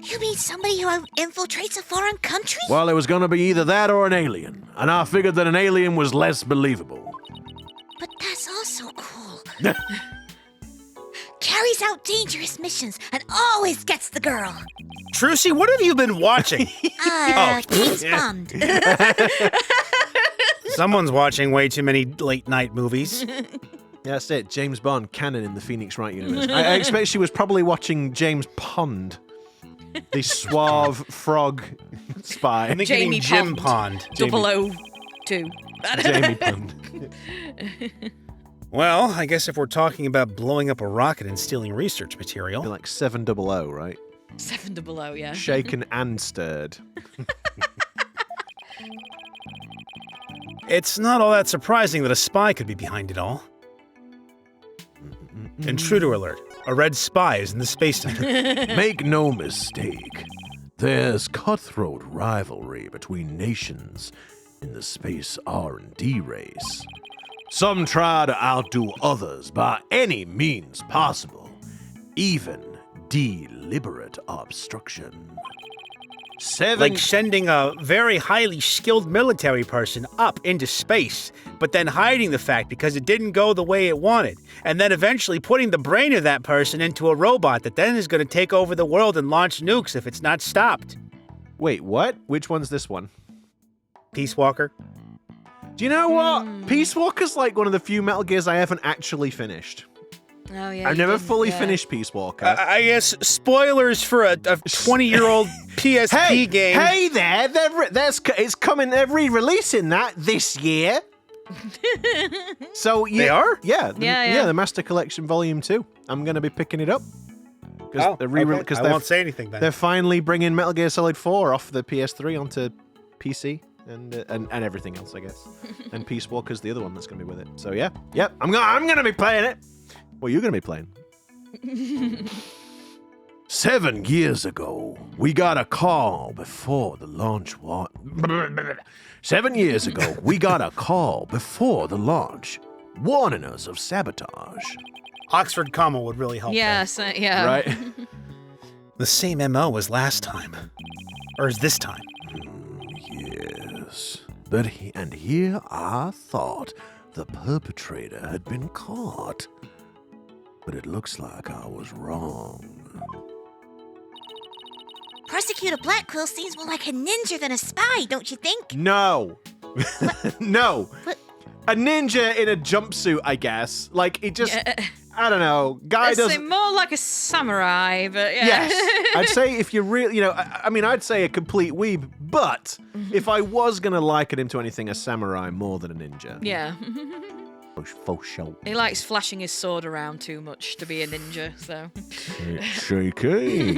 [SPEAKER 5] You mean somebody who infiltrates a foreign country?
[SPEAKER 1] Well, it was gonna be either that or an alien, and I figured that an alien was less believable.
[SPEAKER 5] But that's also cool. Carries out dangerous missions and always gets the girl.
[SPEAKER 4] Trucy, what have you been watching?
[SPEAKER 5] James Bond.
[SPEAKER 4] Someone's watching way too many late-night movies.
[SPEAKER 6] Yeah, that's it. James Bond, canon in the Phoenix Wright universe. I expect she was probably watching James Pond, the suave frog spy.
[SPEAKER 4] I think
[SPEAKER 3] Jamie
[SPEAKER 4] you mean Jim
[SPEAKER 3] Pond.
[SPEAKER 4] Pond.
[SPEAKER 3] 002.
[SPEAKER 6] Jamie Pond.
[SPEAKER 4] Well, I guess if we're talking about blowing up a rocket and stealing research material.
[SPEAKER 6] Be like 700, right?
[SPEAKER 3] 700, yeah.
[SPEAKER 6] Shaken and stirred.
[SPEAKER 4] It's not all that surprising that a spy could be behind it all. Intruder alert. A red spy is in the Space Center.
[SPEAKER 1] Make no mistake, there's cutthroat rivalry between nations in the space R&D race. Some try to outdo others by any means possible, even deliberate obstruction.
[SPEAKER 4] Like sending a very highly skilled military person up into space, but then hiding the fact because it didn't go the way it wanted, and then eventually putting the brain of that person into a robot that then is going to take over the world and launch nukes if it's not stopped.
[SPEAKER 6] Wait, what? Which one's this one?
[SPEAKER 4] Peace Walker.
[SPEAKER 6] Do you know what? Peace Walker's like one of the few Metal Gears I haven't actually finished.
[SPEAKER 3] Oh, yeah.
[SPEAKER 6] I've
[SPEAKER 3] you
[SPEAKER 6] never
[SPEAKER 3] didn't,
[SPEAKER 6] fully
[SPEAKER 3] yeah.
[SPEAKER 6] finished Peace Walker.
[SPEAKER 4] I guess spoilers for a 20-year-old PSP game.
[SPEAKER 6] Hey there! It's coming. They're re-releasing that this year. So yeah,
[SPEAKER 4] They are?
[SPEAKER 6] Yeah,
[SPEAKER 3] Yeah.
[SPEAKER 6] The Master Collection Volume 2. I'm gonna be picking it up
[SPEAKER 4] Oh,
[SPEAKER 6] they're
[SPEAKER 4] okay. I won't say anything then.
[SPEAKER 6] they're finally bringing Metal Gear Solid 4 off the PS3 onto PC and everything else, I guess. And Peace Walker's the other one that's gonna be with it. So yeah, yep. I'm gonna be playing it. What are you gonna be playing?
[SPEAKER 1] 7 years ago, we got a call before the launch. 7 years ago, we got a call before the launch, warning us of sabotage.
[SPEAKER 4] Oxford comma would really help.
[SPEAKER 3] Yeah,
[SPEAKER 4] there.
[SPEAKER 3] so, yeah.
[SPEAKER 6] Right?
[SPEAKER 4] The same MO as last time. Or is this time?
[SPEAKER 1] Yes, but here I thought the perpetrator had been caught. But it looks like I was wrong.
[SPEAKER 5] Prosecutor Blackquill seems more like a ninja than a spy, don't you think?
[SPEAKER 6] No. No.
[SPEAKER 5] But-
[SPEAKER 6] A ninja in a jumpsuit, I guess. Like, it just... I don't know. Guy
[SPEAKER 3] Let's say
[SPEAKER 6] doesn't...
[SPEAKER 3] more like a samurai, but yeah.
[SPEAKER 6] Yes. I'd say if you're really... You know, I mean, I'd say a complete weeb, but if I was going to liken him to anything, a samurai more than a ninja.
[SPEAKER 3] Yeah.
[SPEAKER 6] For sure.
[SPEAKER 3] He likes flashing his sword around too much to be a ninja, so.
[SPEAKER 6] Shaky.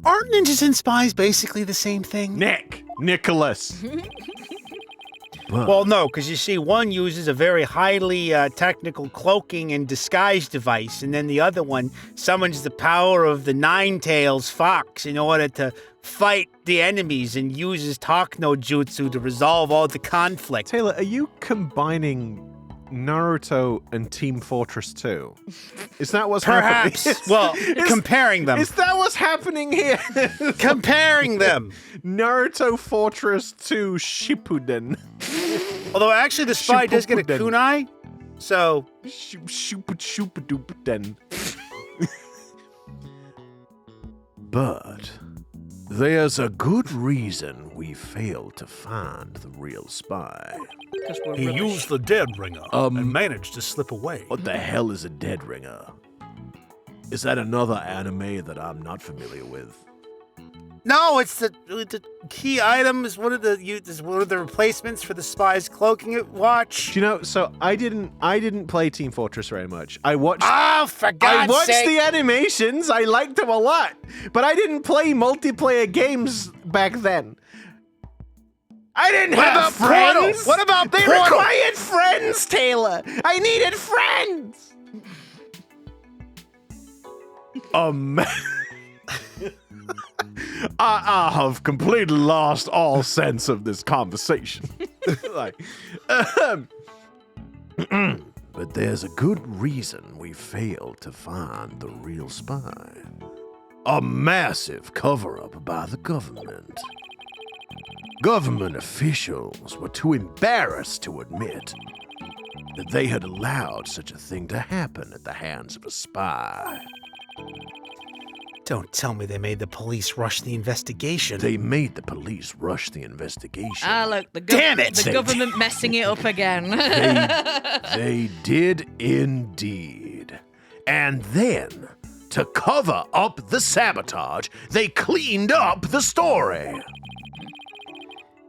[SPEAKER 4] Aren't ninjas and spies basically the same thing?
[SPEAKER 6] Nicholas.
[SPEAKER 4] Well, no, because you see, one uses a very highly technical cloaking and disguise device, and then the other one summons the power of the Nine-Tails fox in order to fight the enemies and uses Talk No Jutsu to resolve all the conflict.
[SPEAKER 6] Taylor, are you combining Naruto and Team Fortress 2? Is that what's
[SPEAKER 4] Perhaps.
[SPEAKER 6] happening?
[SPEAKER 4] Well, comparing them.
[SPEAKER 6] Is that what's happening here?
[SPEAKER 4] Comparing them.
[SPEAKER 6] Naruto Fortress 2 Shippuden.
[SPEAKER 4] Although, actually, the spy does get a
[SPEAKER 6] Shippuden.
[SPEAKER 4] kunai, so...
[SPEAKER 6] Shippuden. But there's a good reason we failed to find the real spy.
[SPEAKER 3] Because we're
[SPEAKER 8] He
[SPEAKER 3] rubbish.
[SPEAKER 8] used the dead ringer and managed to slip away.
[SPEAKER 6] What the hell is a dead ringer? Is that another anime that I'm not familiar with?
[SPEAKER 4] No, it's the key item is one of the replacements for the spy's cloaking watch.
[SPEAKER 6] Do you know? So I didn't play Team Fortress very much. I watched.
[SPEAKER 4] Oh, for God's
[SPEAKER 6] I watched
[SPEAKER 4] sake!
[SPEAKER 6] the animations. I liked them a lot, but I didn't play multiplayer games back then. I didn't
[SPEAKER 4] What
[SPEAKER 6] have
[SPEAKER 4] about
[SPEAKER 6] friends.
[SPEAKER 4] Portal? What about
[SPEAKER 6] they
[SPEAKER 4] Portal?
[SPEAKER 6] required friends, Taylor? I needed friends. I have completely lost all sense of this conversation. Like, but there's a good reason we failed to find the real spy. A massive cover-up by the government. Government officials were too embarrassed to admit that they had allowed such a thing to happen at the hands of a spy.
[SPEAKER 4] Don't tell me they made the police rush the investigation.
[SPEAKER 6] They made the police rush the investigation.
[SPEAKER 3] Ah, look,
[SPEAKER 4] Damn it!
[SPEAKER 3] the government messing it up again.
[SPEAKER 6] They did indeed. And then, to cover up the sabotage, they cleaned up the story.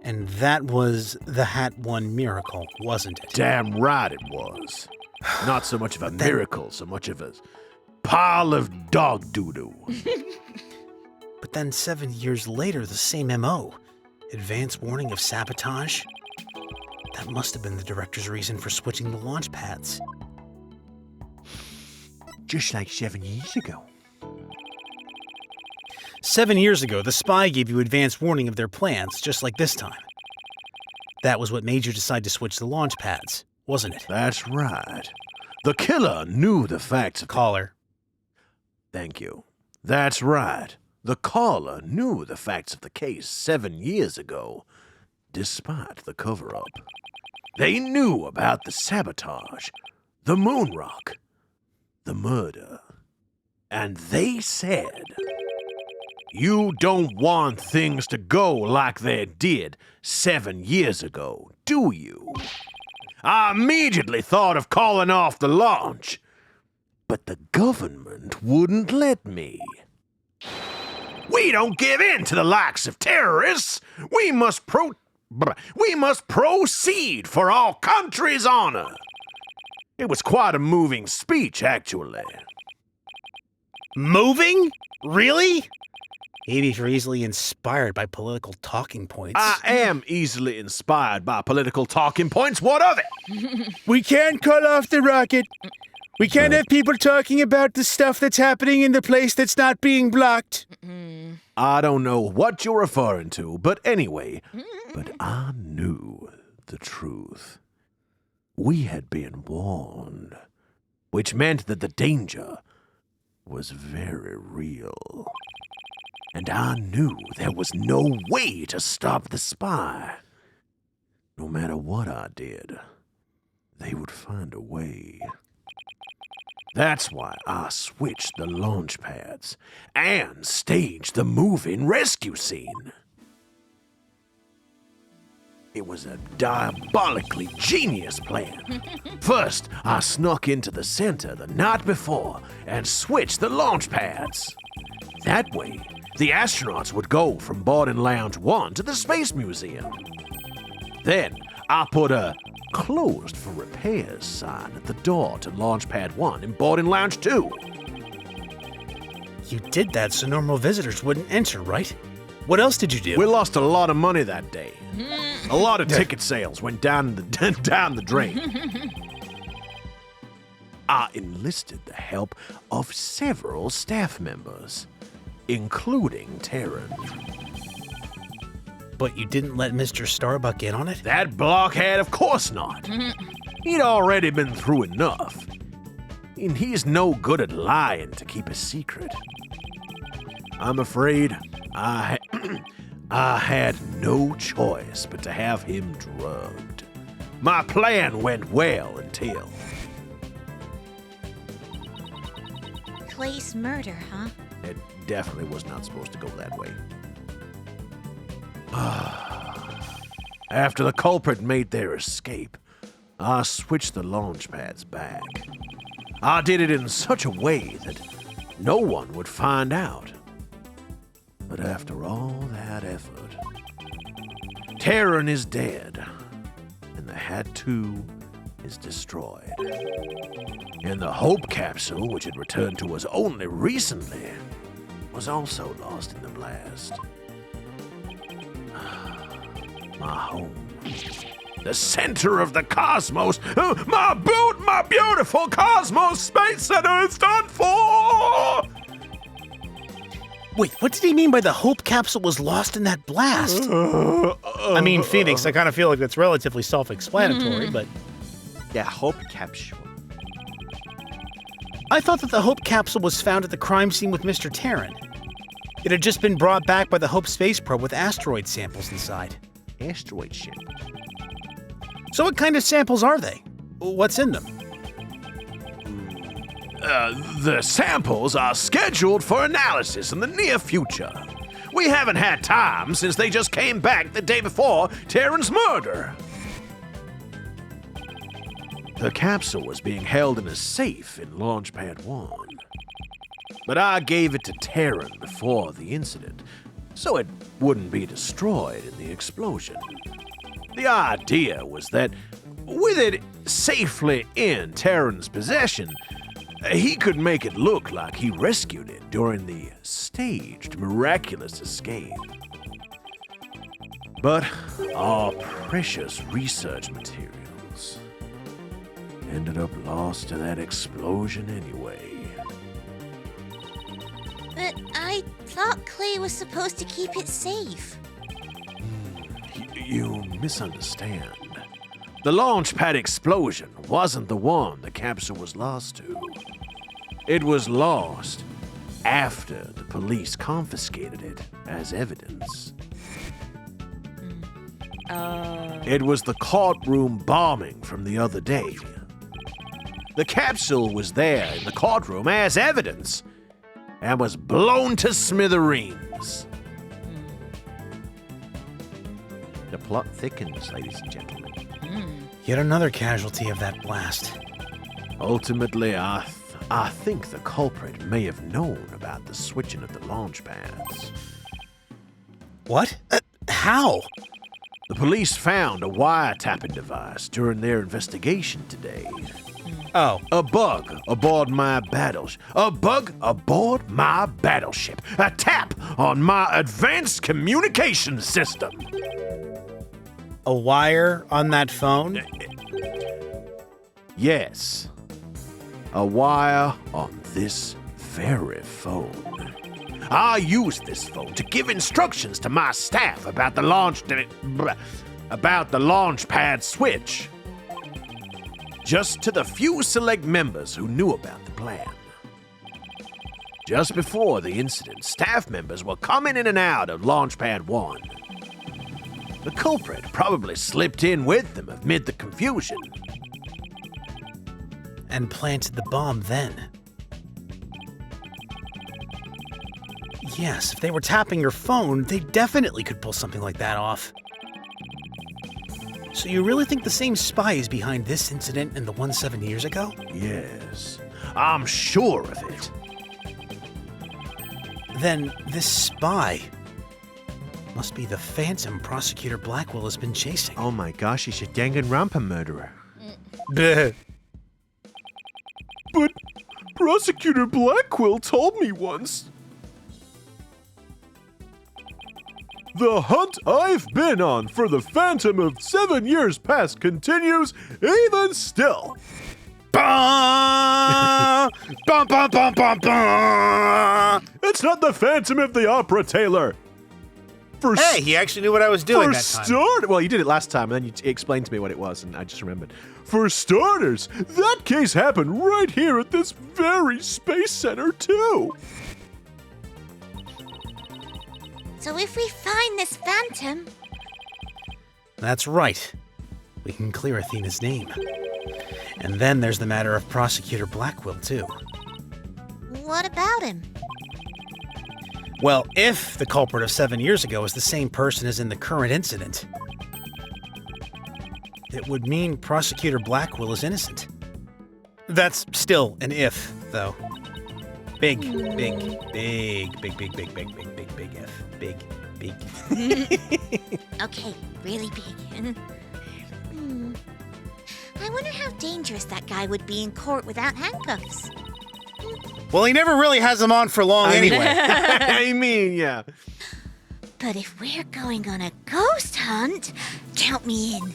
[SPEAKER 4] And that was the Hat One miracle, wasn't it?
[SPEAKER 6] Damn right it was. Not so much of a miracle, so much of a pile of dog doo-doo.
[SPEAKER 4] But then 7 years later, the same MO. Advance warning of sabotage? That must have been the director's reason for switching the launch pads.
[SPEAKER 6] Just like 7 years ago.
[SPEAKER 4] 7 years ago, the spy gave you advance warning of their plans, just like this time. That was what made you decide to switch the launch pads, wasn't it?
[SPEAKER 6] That's right. The killer knew the facts of
[SPEAKER 4] Caller.
[SPEAKER 6] Thank you. That's right. The caller knew the facts of the case 7 years ago, despite the cover-up. They knew about the sabotage, the moon rock, the murder. And they said, "You don't want things to go like they did 7 years ago, do you?" I immediately thought of calling off the launch, but the government wouldn't let me. We don't give in to the likes of terrorists. We must proceed for our country's honor. It was quite a moving speech, actually.
[SPEAKER 4] Moving? Really? Maybe if you're easily inspired by political talking points.
[SPEAKER 6] I am easily inspired by political talking points. What of it?
[SPEAKER 4] We can't cut off the rocket. We can't have people talking about the stuff that's happening in the place that's not being blocked.
[SPEAKER 6] I don't know what you're referring to, but anyway, but I knew the truth. We had been warned, which meant that the danger was very real. And I knew there was no way to stop the spy. No matter what I did, they would find a way.
[SPEAKER 1] That's why I switched the launch pads and staged the move-in rescue scene. It was a diabolically genius plan. First, I snuck into the center the night before and switched the launch pads. That way, the astronauts would go from boarding lounge 1 to the Space Museum. Then, I put a closed for repairs sign at the door to launch pad 1 in boarding lounge 2.
[SPEAKER 4] You did that so normal visitors wouldn't enter, right? What else did you do?
[SPEAKER 1] We lost a lot of money that day. A lot of ticket sales went down the drain. I enlisted the help of several staff members, including Terran.
[SPEAKER 4] But you didn't let Mr. Starbuck in on it?
[SPEAKER 1] That blockhead, of course not. He'd already been through enough. And he's no good at lying to keep a secret. I'm afraid I had no choice but to have him drugged. My plan went well until...
[SPEAKER 5] Clay's murder, huh?
[SPEAKER 1] It definitely was not supposed to go that way. After the culprit made their escape, I switched the launch pads back. I did it in such a way that no one would find out. But after all that effort, Terran is dead, and the Hat 2 is destroyed. And the Hope capsule, which had returned to us only recently, was also lost in the blast. My home. The center of the cosmos. My beautiful Cosmos Space Center is done for!
[SPEAKER 4] Wait, what did he mean by the Hope capsule was lost in that blast? I mean, Phoenix, I kind of feel like that's relatively self-explanatory, but...
[SPEAKER 6] Yeah, Hope capsule.
[SPEAKER 4] I thought that the Hope capsule was found at the crime scene with Mr. Terran. It had just been brought back by the Hope space probe with asteroid samples inside.
[SPEAKER 6] Asteroid shit.
[SPEAKER 4] So what kind of samples are they? What's in them?
[SPEAKER 1] The samples are scheduled for analysis in the near future. We haven't had time since they just came back the day before Terran's murder. The capsule was being held in a safe in Launchpad 1. But I gave it to Terran before the incident, so it wouldn't be destroyed in the explosion. The idea was that, with it safely in Terran's possession, he could make it look like he rescued it during the staged miraculous escape. But our precious research materials ended up lost to that explosion anyway.
[SPEAKER 5] But I thought Clay was supposed to keep it safe.
[SPEAKER 1] You misunderstand. The launch pad explosion wasn't the one the capsule was lost to. It was lost after the police confiscated it as evidence. It was the courtroom bombing from the other day. The capsule was there in the courtroom as evidence and was blown to smithereens.
[SPEAKER 6] The plot thickens, ladies and gentlemen.
[SPEAKER 4] Yet another casualty of that blast.
[SPEAKER 1] Ultimately, I think the culprit may have known about the switching of the launch pads.
[SPEAKER 4] What? How?
[SPEAKER 1] The police found a wiretapping device during their investigation today.
[SPEAKER 4] Oh.
[SPEAKER 1] A bug aboard my battleship. A bug aboard my battleship. A tap on my advanced communication system.
[SPEAKER 4] A wire on that phone?
[SPEAKER 1] Yes. A wire on this very phone. I used this phone to give instructions to my staff about the launch pad switch. Just to the few select members who knew about the plan. Just before the incident, staff members were coming in and out of Launchpad 1. The culprit probably slipped in with them amid the confusion.
[SPEAKER 4] and planted the bomb then. Yes, if they were tapping your phone, they definitely could pull something like that off. So you really think the same spy is behind this incident and the one 7 years ago?
[SPEAKER 6] Yes, I'm sure of it.
[SPEAKER 4] Then this spy must be the phantom Prosecutor Blackwell has been chasing.
[SPEAKER 6] Oh my gosh, he's a Danganronpa murderer.
[SPEAKER 4] Bleh.
[SPEAKER 1] But Prosecutor Blackwell told me once. The hunt I've been on for the Phantom of 7 years past continues even still.
[SPEAKER 4] Bum, bum, bum, bum, bum, bum.
[SPEAKER 1] It's not the Phantom of the Opera, Taylor.
[SPEAKER 4] Hey, he actually knew what I was doing that time.
[SPEAKER 6] Well, you did it last time, and then you explained to me what it was, and I just remembered.
[SPEAKER 1] For starters, that case happened right here at this very space center, too.
[SPEAKER 5] So if we find this phantom,
[SPEAKER 4] That's right. We can clear Athena's name. And then there's the matter of Prosecutor Blackwell, too.
[SPEAKER 5] what about him?
[SPEAKER 4] Well, if the culprit of 7 years ago is the same person as in the current incident, it would mean Prosecutor Blackwell is innocent. That's still an if, though. Big if. Big.
[SPEAKER 5] Okay, really big. I wonder how dangerous that guy would be in court without handcuffs.
[SPEAKER 4] Well, he never really has them on for long anyway.
[SPEAKER 6] I mean, yeah.
[SPEAKER 5] But if we're going on a ghost hunt, count me in.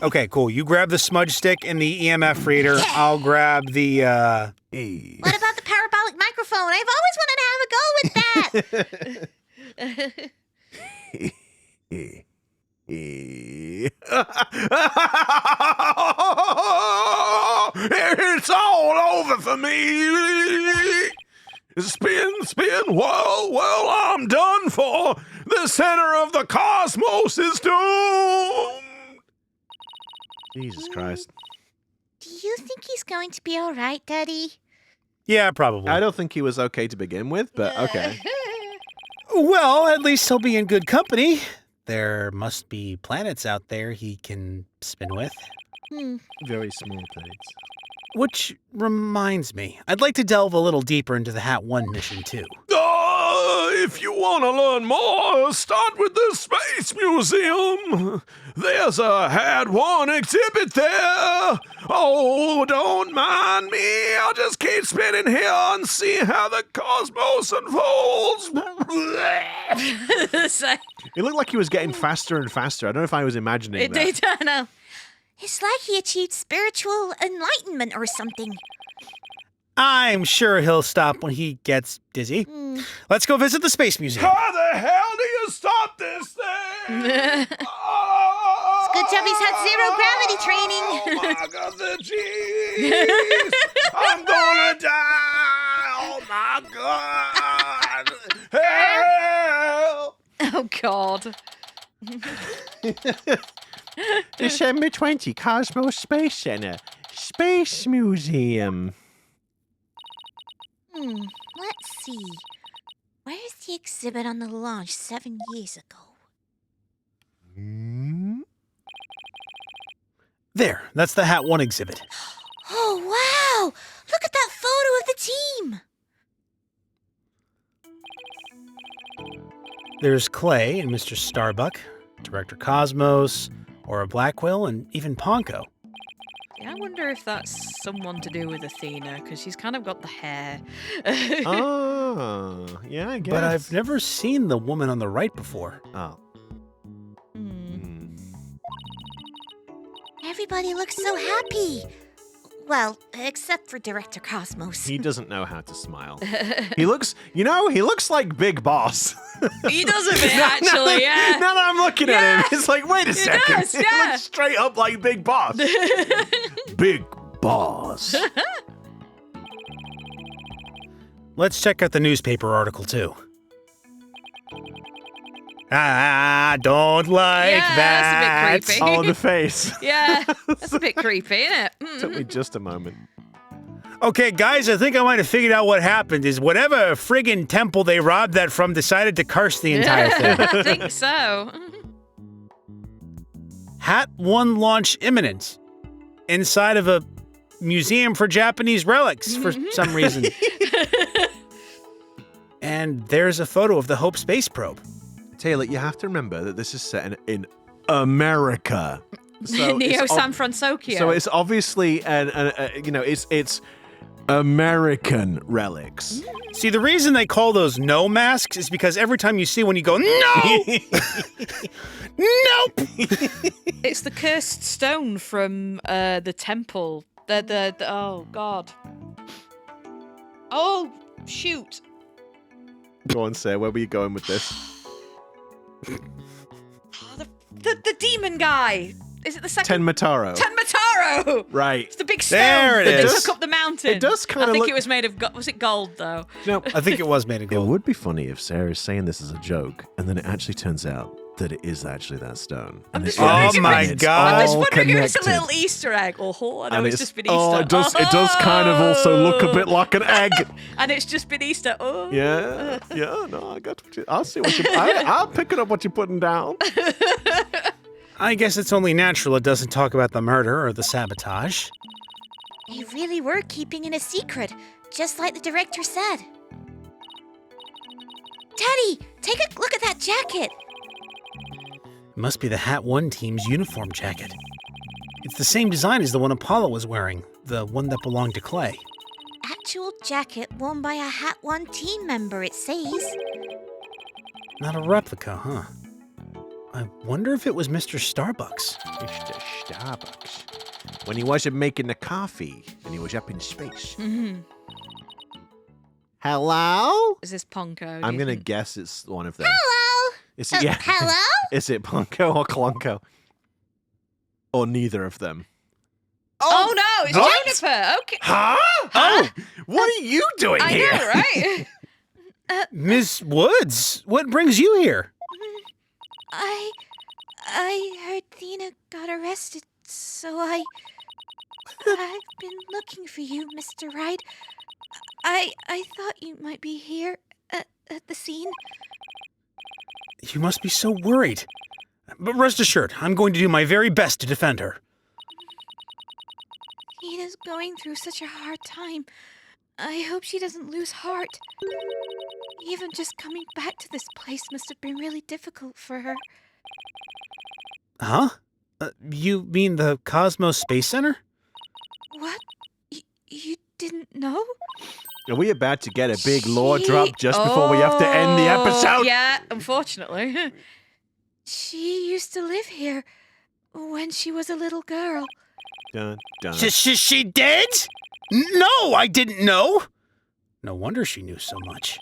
[SPEAKER 4] Okay, cool. You grab the smudge stick and the EMF reader.
[SPEAKER 5] Yeah.
[SPEAKER 4] I'll grab the,
[SPEAKER 5] What about the parabolic microphone? I've always wanted to have a go with that.
[SPEAKER 1] It's all over for me. Spin, well, I'm done for. The center of the cosmos is doomed.
[SPEAKER 6] Jesus Christ.
[SPEAKER 5] Do you think he's going to be all right, Daddy?
[SPEAKER 4] Yeah, probably.
[SPEAKER 6] I don't think he was okay to begin with, but okay.
[SPEAKER 4] Well, at least he'll be in good company. There must be planets out there he can spin with.
[SPEAKER 6] Very small plates.
[SPEAKER 4] Which reminds me, I'd like to delve a little deeper into the Hat 1 mission, too.
[SPEAKER 1] If you want to learn more, start with the Space Museum. There's a Hat 1 exhibit there. Oh, don't mind me. I'll just keep spinning here and see how the cosmos unfolds.
[SPEAKER 6] It looked like he was getting faster and faster. I don't know if I was imagining
[SPEAKER 3] It
[SPEAKER 6] that.
[SPEAKER 3] did, I know.
[SPEAKER 5] It's like he achieved spiritual enlightenment or something.
[SPEAKER 4] I'm sure he'll stop when he gets dizzy. Let's go visit the Space Museum.
[SPEAKER 1] How the hell do you stop this thing?
[SPEAKER 5] It's good job he's had zero gravity training.
[SPEAKER 1] Oh my God, the jeez! I'm gonna die! Oh my God! Help!
[SPEAKER 3] Oh, God.
[SPEAKER 6] December 20, Cosmos Space Center. Space Museum.
[SPEAKER 5] Let's see. Where's the exhibit on the launch 7 years ago?
[SPEAKER 4] There, that's the Hat 1 exhibit.
[SPEAKER 5] Oh, wow! Look at that photo of the team!
[SPEAKER 4] There's Clay and Mr. Starbuck, Director Cosmos, Aura Blackwell, and even Ponko.
[SPEAKER 3] Yeah, I wonder if that's someone to do with Athena, because she's kind of got the hair.
[SPEAKER 6] Oh, yeah, I guess.
[SPEAKER 4] But I've never seen the woman on the right before.
[SPEAKER 6] Oh.
[SPEAKER 5] Everybody looks so happy. Well, except for Director Cosmos.
[SPEAKER 6] He doesn't know how to smile. He looks like Big Boss.
[SPEAKER 3] He does a bit, actually, yeah.
[SPEAKER 6] Now that I'm looking at him, it's like, wait a second.
[SPEAKER 3] does,
[SPEAKER 6] He
[SPEAKER 3] yeah.
[SPEAKER 6] looks straight up like Big Boss. Big Boss.
[SPEAKER 4] Let's check out the newspaper article, too. I don't like
[SPEAKER 3] Yeah,
[SPEAKER 4] that.
[SPEAKER 3] that's a bit creepy.
[SPEAKER 6] Oh, the face.
[SPEAKER 3] Yeah, that's a bit creepy, isn't it?
[SPEAKER 6] Took me just a moment.
[SPEAKER 4] Okay, guys, I think I might have figured out what happened. Is whatever friggin' temple they robbed that from decided to curse the entire thing.
[SPEAKER 3] I think so.
[SPEAKER 4] Hat 1 launch imminent. Inside of a museum for Japanese relics for some reason. And there's a photo of the Hope space probe.
[SPEAKER 6] Taylor, you have to remember that this is set in America. So
[SPEAKER 3] Neo
[SPEAKER 6] it's
[SPEAKER 3] San Francisco.
[SPEAKER 6] So it's obviously it's American relics.
[SPEAKER 4] See, the reason they call those no masks is because every time you see one, you go, no! Nope!
[SPEAKER 3] It's the cursed stone from the temple. Oh, God. Oh, shoot.
[SPEAKER 6] Go on, Sarah, where were you going with this?
[SPEAKER 3] Oh, the demon guy. Is it the second?
[SPEAKER 6] Tenmataro.
[SPEAKER 3] Tenmataro!
[SPEAKER 6] Right.
[SPEAKER 3] It's the big stone
[SPEAKER 4] There it
[SPEAKER 3] that
[SPEAKER 4] is.
[SPEAKER 3] took up the mountain.
[SPEAKER 6] It does kind
[SPEAKER 3] I
[SPEAKER 6] of
[SPEAKER 3] think
[SPEAKER 6] look...
[SPEAKER 3] it was made of was it gold, though?
[SPEAKER 4] I think it was made of
[SPEAKER 6] It
[SPEAKER 4] gold.
[SPEAKER 6] would be funny if Sarah is saying this as a joke, and then it actually turns out that it is actually that stone.
[SPEAKER 3] I'm
[SPEAKER 6] And
[SPEAKER 3] just
[SPEAKER 6] it
[SPEAKER 3] wondering
[SPEAKER 6] is,
[SPEAKER 3] if
[SPEAKER 4] my
[SPEAKER 6] and it's
[SPEAKER 4] God.
[SPEAKER 3] I'm just
[SPEAKER 6] all
[SPEAKER 3] wondering if it's a
[SPEAKER 6] connected.
[SPEAKER 3] little Easter egg. Oh, I know
[SPEAKER 6] And
[SPEAKER 3] it's just been Easter.
[SPEAKER 6] Oh, it does kind of also look a bit like an egg.
[SPEAKER 3] And it's just been Easter. Oh.
[SPEAKER 6] Yeah, no, I got what you... I'll see what you... I'm picking up what you're putting down.
[SPEAKER 4] I guess it's only natural it doesn't talk about the murder or the sabotage.
[SPEAKER 5] They really were keeping it a secret, just like the director said. Teddy, take a look at that jacket.
[SPEAKER 4] It must be the Hat 1 team's uniform jacket. It's the same design as the one Apollo was wearing, the one that belonged to Clay.
[SPEAKER 5] Actual jacket worn by a Hat 1 team member, it says.
[SPEAKER 4] Not a replica, huh? I wonder if it was Mr. Starbucks.
[SPEAKER 6] Mr. Starbucks. When he wasn't making the coffee and he was up in space.
[SPEAKER 3] Mm-hmm.
[SPEAKER 6] Hello?
[SPEAKER 3] Is this Ponko? do
[SPEAKER 6] I'm
[SPEAKER 3] you
[SPEAKER 6] going to
[SPEAKER 3] think?
[SPEAKER 6] guess it's one of them.
[SPEAKER 5] Hello.
[SPEAKER 6] Is it, yeah.
[SPEAKER 5] Hello?
[SPEAKER 6] Is it Plunko or Clonko? Or neither of them?
[SPEAKER 3] Oh no, it's
[SPEAKER 6] what?
[SPEAKER 3] Juniper. Okay.
[SPEAKER 6] Huh? Oh, what are you doing
[SPEAKER 3] I
[SPEAKER 6] here?
[SPEAKER 3] know, right?
[SPEAKER 4] Miss Woods, what brings you here?
[SPEAKER 5] I heard Thena got arrested, so I've been looking for you, Mr. Wright. I thought you might be here at the scene.
[SPEAKER 4] You must be so worried. But rest assured, I'm going to do my very best to defend her.
[SPEAKER 5] Thena's going through such a hard time. I hope she doesn't lose heart. Even just coming back to this place must have been really difficult for her.
[SPEAKER 4] Huh? You mean the Cosmos Space Center?
[SPEAKER 5] What? You didn't know?
[SPEAKER 6] Are we about to get a big lore drop just before we have to end the episode?
[SPEAKER 3] Yeah, unfortunately.
[SPEAKER 5] She used to live here when she was a little girl.
[SPEAKER 6] Dun, dun.
[SPEAKER 4] She did? No, I didn't know. No wonder she knew so much.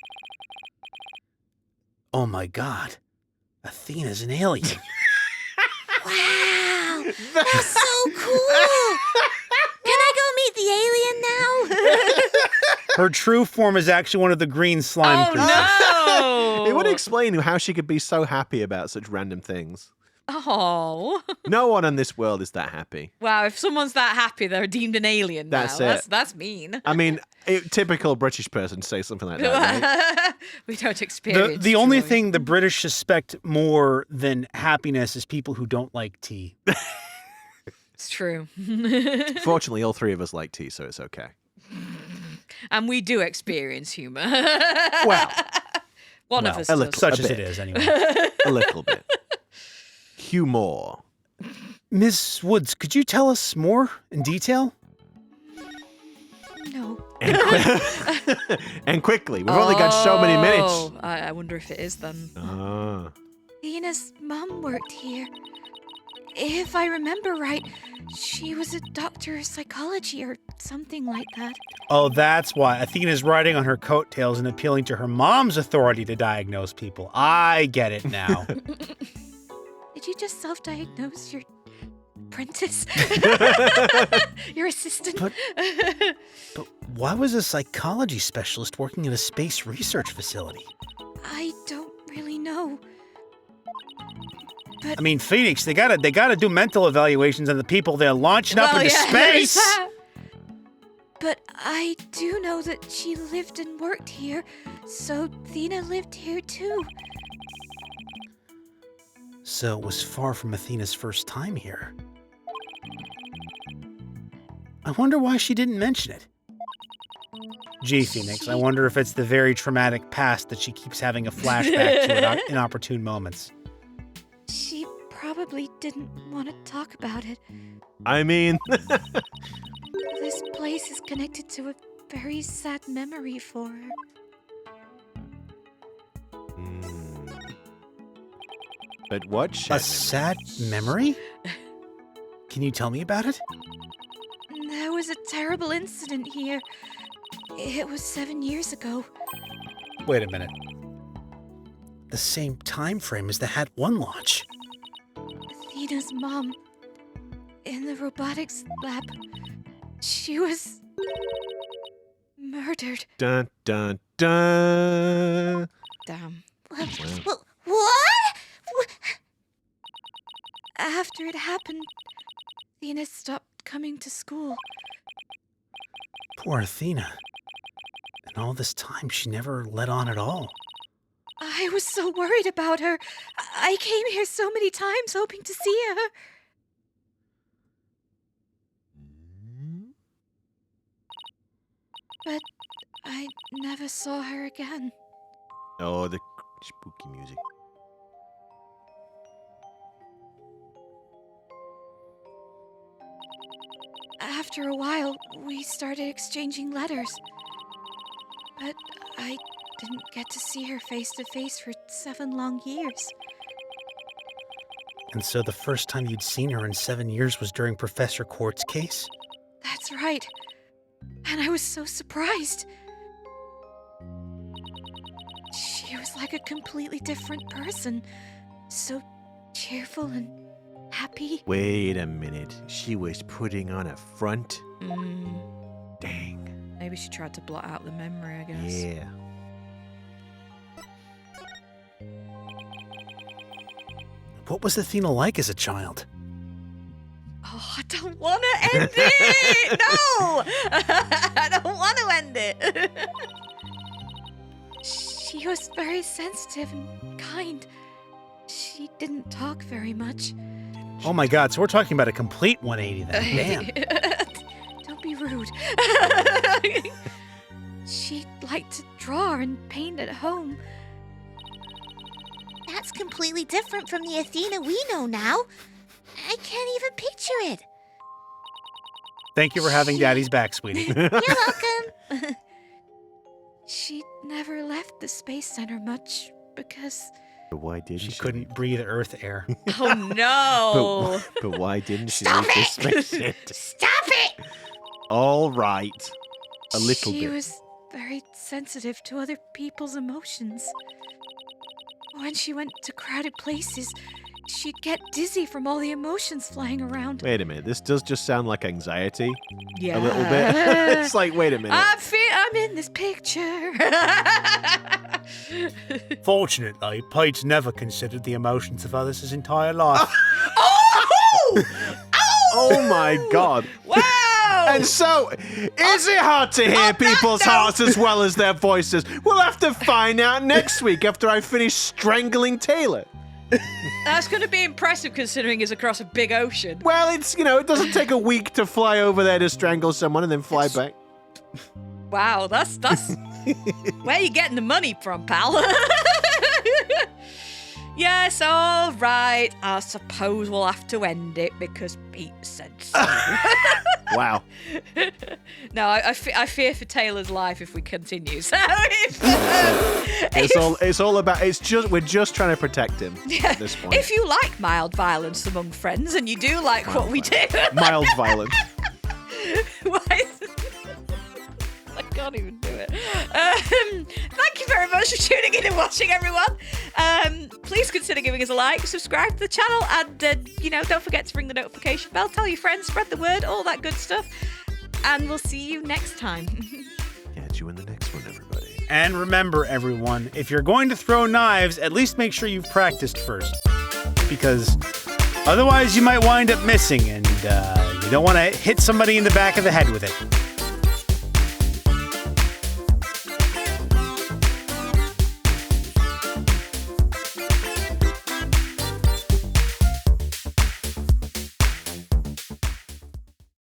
[SPEAKER 4] Oh my God. Athena's an alien.
[SPEAKER 5] Wow! That's so cool! Can I go meet the alien now?
[SPEAKER 4] Her true form is actually one of the green slime
[SPEAKER 3] Oh
[SPEAKER 4] creatures.
[SPEAKER 3] no!
[SPEAKER 6] It would explain how she could be so happy about such random things.
[SPEAKER 3] Oh.
[SPEAKER 6] No one in this world is that happy.
[SPEAKER 3] Wow, if someone's that happy, they're deemed an alien now.
[SPEAKER 6] That's it.
[SPEAKER 3] That's mean.
[SPEAKER 6] I mean, typical British person say something like that, right?
[SPEAKER 3] We don't experience
[SPEAKER 4] The only
[SPEAKER 3] joy.
[SPEAKER 4] thing the British suspect more than happiness is people who don't like tea.
[SPEAKER 3] It's true.
[SPEAKER 6] Fortunately, all three of us like tea, so it's okay.
[SPEAKER 3] And we do experience humour.
[SPEAKER 6] Well,
[SPEAKER 3] One of us
[SPEAKER 6] a
[SPEAKER 3] does.
[SPEAKER 6] little.
[SPEAKER 4] Such
[SPEAKER 6] A
[SPEAKER 4] as
[SPEAKER 6] bit.
[SPEAKER 4] it is, anyway.
[SPEAKER 6] A little bit. Humor.
[SPEAKER 4] Miss Woods, could you tell us more in detail?
[SPEAKER 5] No.
[SPEAKER 6] And quickly. We've only got so many minutes.
[SPEAKER 3] Oh, I wonder if it is then.
[SPEAKER 6] Ah.
[SPEAKER 5] Thena's mum worked here. If I remember right, she was a doctor of psychology or something like that.
[SPEAKER 4] Oh, that's why. Athena's riding on her coattails and appealing to her mom's authority to diagnose people. I get it now.
[SPEAKER 5] Did you just self-diagnose your apprentice? Your assistant?
[SPEAKER 4] But why was a psychology specialist working at a space research facility?
[SPEAKER 5] I don't really know.
[SPEAKER 4] I mean, Phoenix, they gotta do mental evaluations on the people they're launching up into
[SPEAKER 3] yeah,
[SPEAKER 4] space.
[SPEAKER 5] But I do know that she lived and worked here, so Athena lived here too.
[SPEAKER 4] So it was far from Athena's first time here. I wonder why she didn't mention it. Gee, Phoenix, I wonder if it's the very traumatic past that she keeps having a flashback to at inopportune moments.
[SPEAKER 5] She probably didn't want to talk about it.
[SPEAKER 6] I mean,
[SPEAKER 5] This place is connected to a very sad memory for her.
[SPEAKER 6] but what?
[SPEAKER 4] A sad memory? Can you tell me about it?
[SPEAKER 5] There was a terrible incident here. It was 7 years ago.
[SPEAKER 4] Wait a minute. The same time frame as the Hat 1 launch.
[SPEAKER 5] Athena's mom, in the robotics lab, she was murdered.
[SPEAKER 6] Dun dun dun.
[SPEAKER 3] Damn.
[SPEAKER 5] What? After it happened, Athena stopped coming to school.
[SPEAKER 4] Poor Athena. And all this time, she never let on at all.
[SPEAKER 5] I was so worried about her. I came here so many times hoping to see her. But I never saw her again.
[SPEAKER 6] Oh, the spooky music.
[SPEAKER 5] After a while, we started exchanging letters. But I didn't get to see her face to face for 7 long years.
[SPEAKER 4] And so the first time you'd seen her in 7 years was during Professor Quart's case?
[SPEAKER 5] That's right. And I was so surprised. She was like a completely different person. So cheerful and happy.
[SPEAKER 6] Wait a minute. She was putting on a front?
[SPEAKER 3] Mm,
[SPEAKER 6] Dang.
[SPEAKER 3] maybe she tried to blot out the memory, I guess.
[SPEAKER 6] Yeah.
[SPEAKER 4] What was Athena like as a child?
[SPEAKER 3] Oh, I don't want to end it! No! I don't want to end it.
[SPEAKER 5] She was very sensitive and kind. She didn't talk very much.
[SPEAKER 4] Oh my god, so we're talking about a complete 180 then. Damn.
[SPEAKER 5] Don't be rude. She liked to draw and paint at home.
[SPEAKER 9] That's completely different from the Athena we know now. I can't even picture it.
[SPEAKER 4] Thank you for having Daddy's back, sweetie.
[SPEAKER 9] You're welcome.
[SPEAKER 5] She never left the Space Center much because
[SPEAKER 6] But why didn't
[SPEAKER 4] She
[SPEAKER 6] she?
[SPEAKER 4] couldn't breathe Earth air.
[SPEAKER 3] Oh no!
[SPEAKER 6] But why didn't she
[SPEAKER 9] Stop
[SPEAKER 6] leave the
[SPEAKER 9] it!
[SPEAKER 6] space center?
[SPEAKER 9] Stop it!
[SPEAKER 6] All right. A little
[SPEAKER 5] she
[SPEAKER 6] bit.
[SPEAKER 5] was very sensitive to other people's emotions. When she went to crowded places, she'd get dizzy from all the emotions flying around.
[SPEAKER 6] Wait a minute. This does just sound like anxiety.
[SPEAKER 3] Yeah.
[SPEAKER 6] A little bit. It's like, wait a minute.
[SPEAKER 5] I'm in this picture.
[SPEAKER 4] Fortunately, Pete's never considered the emotions of others his entire life.
[SPEAKER 6] Oh my god.
[SPEAKER 3] Wow!
[SPEAKER 6] And so, is it hard to hear people's hearts as well as their voices? We'll have to find out next week after I finish strangling Taylor.
[SPEAKER 3] That's going to be impressive considering it's across a big ocean.
[SPEAKER 6] Well, it's, it doesn't take a week to fly over there to strangle someone and then fly back.
[SPEAKER 3] Wow, that's where are you getting the money from, pal? Yes, all right. I suppose we'll have to end it because Pete said so.
[SPEAKER 6] Wow.
[SPEAKER 3] No, I fear for Taylor's life if we continue. So
[SPEAKER 6] We're just trying to protect him at this point.
[SPEAKER 3] if you like mild violence among friends and you do like what we do,
[SPEAKER 6] Mild violence.
[SPEAKER 3] why is I can't even do it. Thank you very much for tuning in and watching, everyone. Please consider giving us a like, subscribe to the channel, and don't forget to ring the notification bell. Tell your friends, spread the word, all that good stuff. And we'll see you next time.
[SPEAKER 6] Catch you in the next one, everybody.
[SPEAKER 4] And remember, everyone, if you're going to throw knives, at least make sure you've practiced first. Because otherwise you might wind up missing, and you don't want to hit somebody in the back of the head with it.